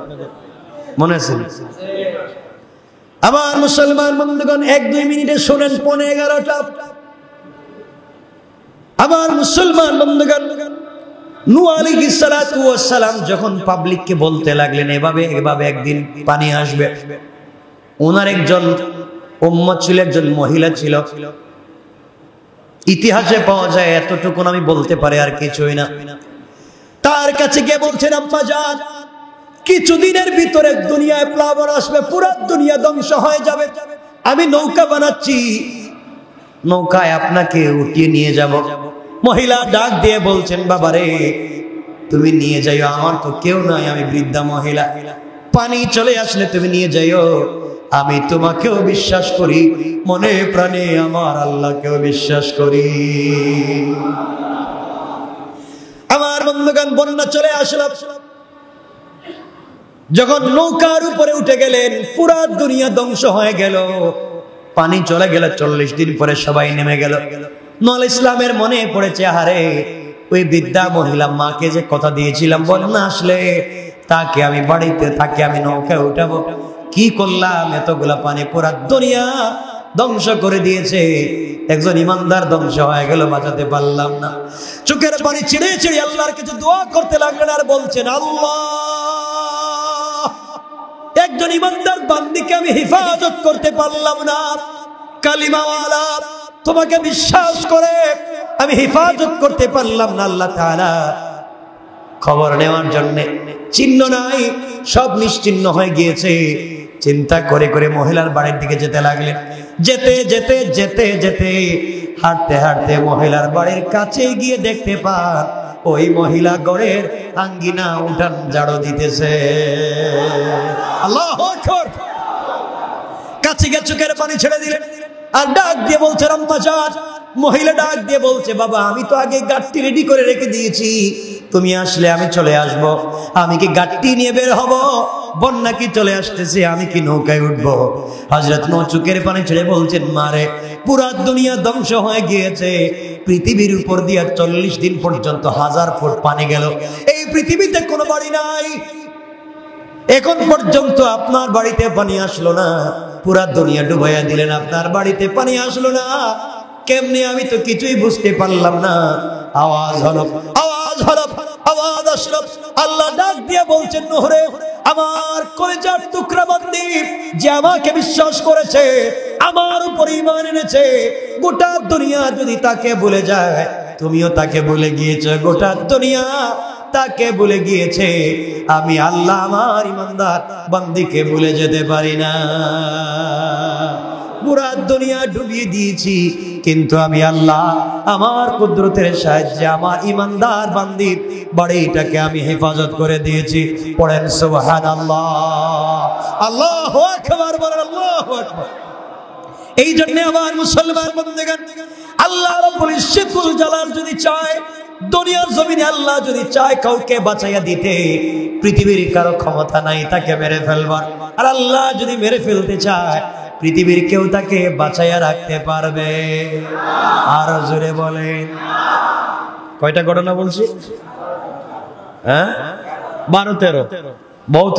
মনে আছে? আমার মুসলমান বন্ধুগণ, 1-2 মিনিটে শোনেন, 11টা। আমার মুসলমান বন্ধুগণ, নূহ আলাইহিস সালাতু ওয়াস সালাম যখন পাবলিককে বলতে লাগলেন এভাবে এভাবে একদিন পানি আসবে, ওনার একজন উম্মত ছিল, একজন মহিলা ছিল। ইতিহাসে পাওয়া যায়, এতটুকু আমি বলতে পারি, আর কিছুই না। তার কাছে গিয়ে বলছেন, আম্মা জান, কিছুদিনের ভিতরে দুনিয়ায় প্লাবন আসবে, পুরো দুনিয়া ধ্বংস হয়ে যাবে। আমি নৌকা বানাচ্ছি, নৌকায় আপনাকে উঠিয়ে নিয়ে যাব। মহিলা ডাক দিয়ে বলছেন, বাবারে তুমি নিয়ে যাইও, আমার তো কেউ নাই, আমি বৃদ্ধা মহিলা। পানি চলে আসলে তুমি নিয়ে যাইও, আমি তোমাকেও বিশ্বাস করি, মনে প্রাণে আমার আল্লাহকেও বিশ্বাস করি। আমার বন্ধুগণ, বন্যা চলে আসলো। যখন নৌকার উপরে উঠে গেলেন, পুরা দুনিয়া ধ্বংস হয়ে গেল। পানি চলে গেল, 40 দিন পরে সবাই নেমে গেল। নূহ আলাইহিস সালামের মনে পড়েছে, আহারে ওই বৃদ্ধা মহিলা মাকে যে কথা দিয়েছিলাম বন্যা আসলে তাকে আমি বাড়িতে থাকি, আমি নৌকায় উঠাবো, কি করলাম, এতগুলা পানি পুরা দুনিয়া ধ্বংস করে দিয়েছে। একজন ইমানদার ধ্বংস হয়ে গেল, বাঁচাতে পারলাম না। চোখের পানি ছিঁড়ে ছিঁড়ে আল্লাহর কাছে দোয়া করতে লাগলেন, আর বলছেন, আল্লাহ, একজন ইমানদার বান্দিকে আমি হেফাজত করতে পারলাম না, কালিমাওয়ালা তোমাকে বিশ্বাস করে আমি হেফাজত করতে পারলাম না। আল্লাহ তাআলা খবর নেওয়ার জন্য চিহ্ন নাই, সব নিশ্চিহ্ন হয়ে গিয়েছে। চিন্তা করে করে মহিলার বাড়ির দিকে যেতে লাগলেন। যেতে যেতে যেতে যেতে হাঁটতে হাঁটতে মহিলার বাড়ির কাছে গিয়ে দেখতে পান ওই মহিলা ঘরের আঙ্গিনা উঠান ঝাড়ু দিতেছে। আল্লাহু আকবার। কাছে গিয়ে চোখের পানি ছেড়ে দিলেন আর ডাক দিয়ে বলছে, আম্মা জান। মহিলা ডাক দিয়ে বলছে, বাবা আমি তো আগে গাড়ি রেডি করে রেখে দিয়েছি, তুমি আসলে আমি চলে আসব। আমি কি গাড়ি নিয়ে বের হব? বন্যা কি চলে আসতেছে, আমি কি নৌকায় উঠবো? হযরত নূহ চোখের পানি ছেড়ে বলছেন, মারে পুরা দুনিয়া ধ্বংস হয়ে গিয়েছে, পৃথিবীর উপর দিয়ে 40 দিন পর্যন্ত 1000 ফুট পানি গেল, এই পৃথিবীতে কোনো বাড়ি নাই, এখন পর্যন্ত আপনার বাড়িতে পানি আসলো না, পুরা দুনিয়া ডুবাইয়া দিলেন, আপনার বাড়িতে পানি আসলো না। কেমনে আমি তো কিছুই বুঝতে পারলাম না। আওয়াজ হলো, আওয়াজ হলো, আওয়াজ আসলো। আল্লাহ ডাক দিয়ে বলছেন, নূহ রে, আমার কলিজার টুকরা বান্দি যে আমাকে বিশ্বাস করেছে, আমার উপর ঈমান এনেছে, গোটা দুনিয়া যদি তাকে ভুলে যায়, তুমিও তাকে ভুলে গিয়েছো, গোটা দুনিয়া তাকে ভুলে গিয়েছে, আমি আল্লাহ আমার ইমানদার বান্দিকে ভুলে যেতে পারি না। পুরা দুনিয়া ডুবিয়ে দিয়েছি, কিন্তু আমি আল্লাহ আমার কুদরতের সাহায্যে আমার ইমানদার বান্দির বাড়িটাকে আমি হেফাজত করে দিয়েছি। পড়েন সুবহানাল্লাহ, আল্লাহু আকবার, বলেন আল্লাহু আকবার। এই জন্য আমার মুসলমান বন্ধুগণ, আল্লাহ রাব্বুল ইজ্জতুল জালাল যদি চায়, দুনিয়ার জমিনে আল্লাহ যদি চায় কাউকে বাঁচাইয়া দিতে, পৃথিবীর কারো ক্ষমতা নাই তাকে মেরে ফেলবার। আর আল্লাহ যদি মেরে ফেলতে চায়, পৃথিবীর কেউ তাকে বাঁচাইয়া রাখতে পারবে? আর জোরে বলেন। কয়টা ঘটনা বলছি? হ্যাঁ, 12-13 বহুত।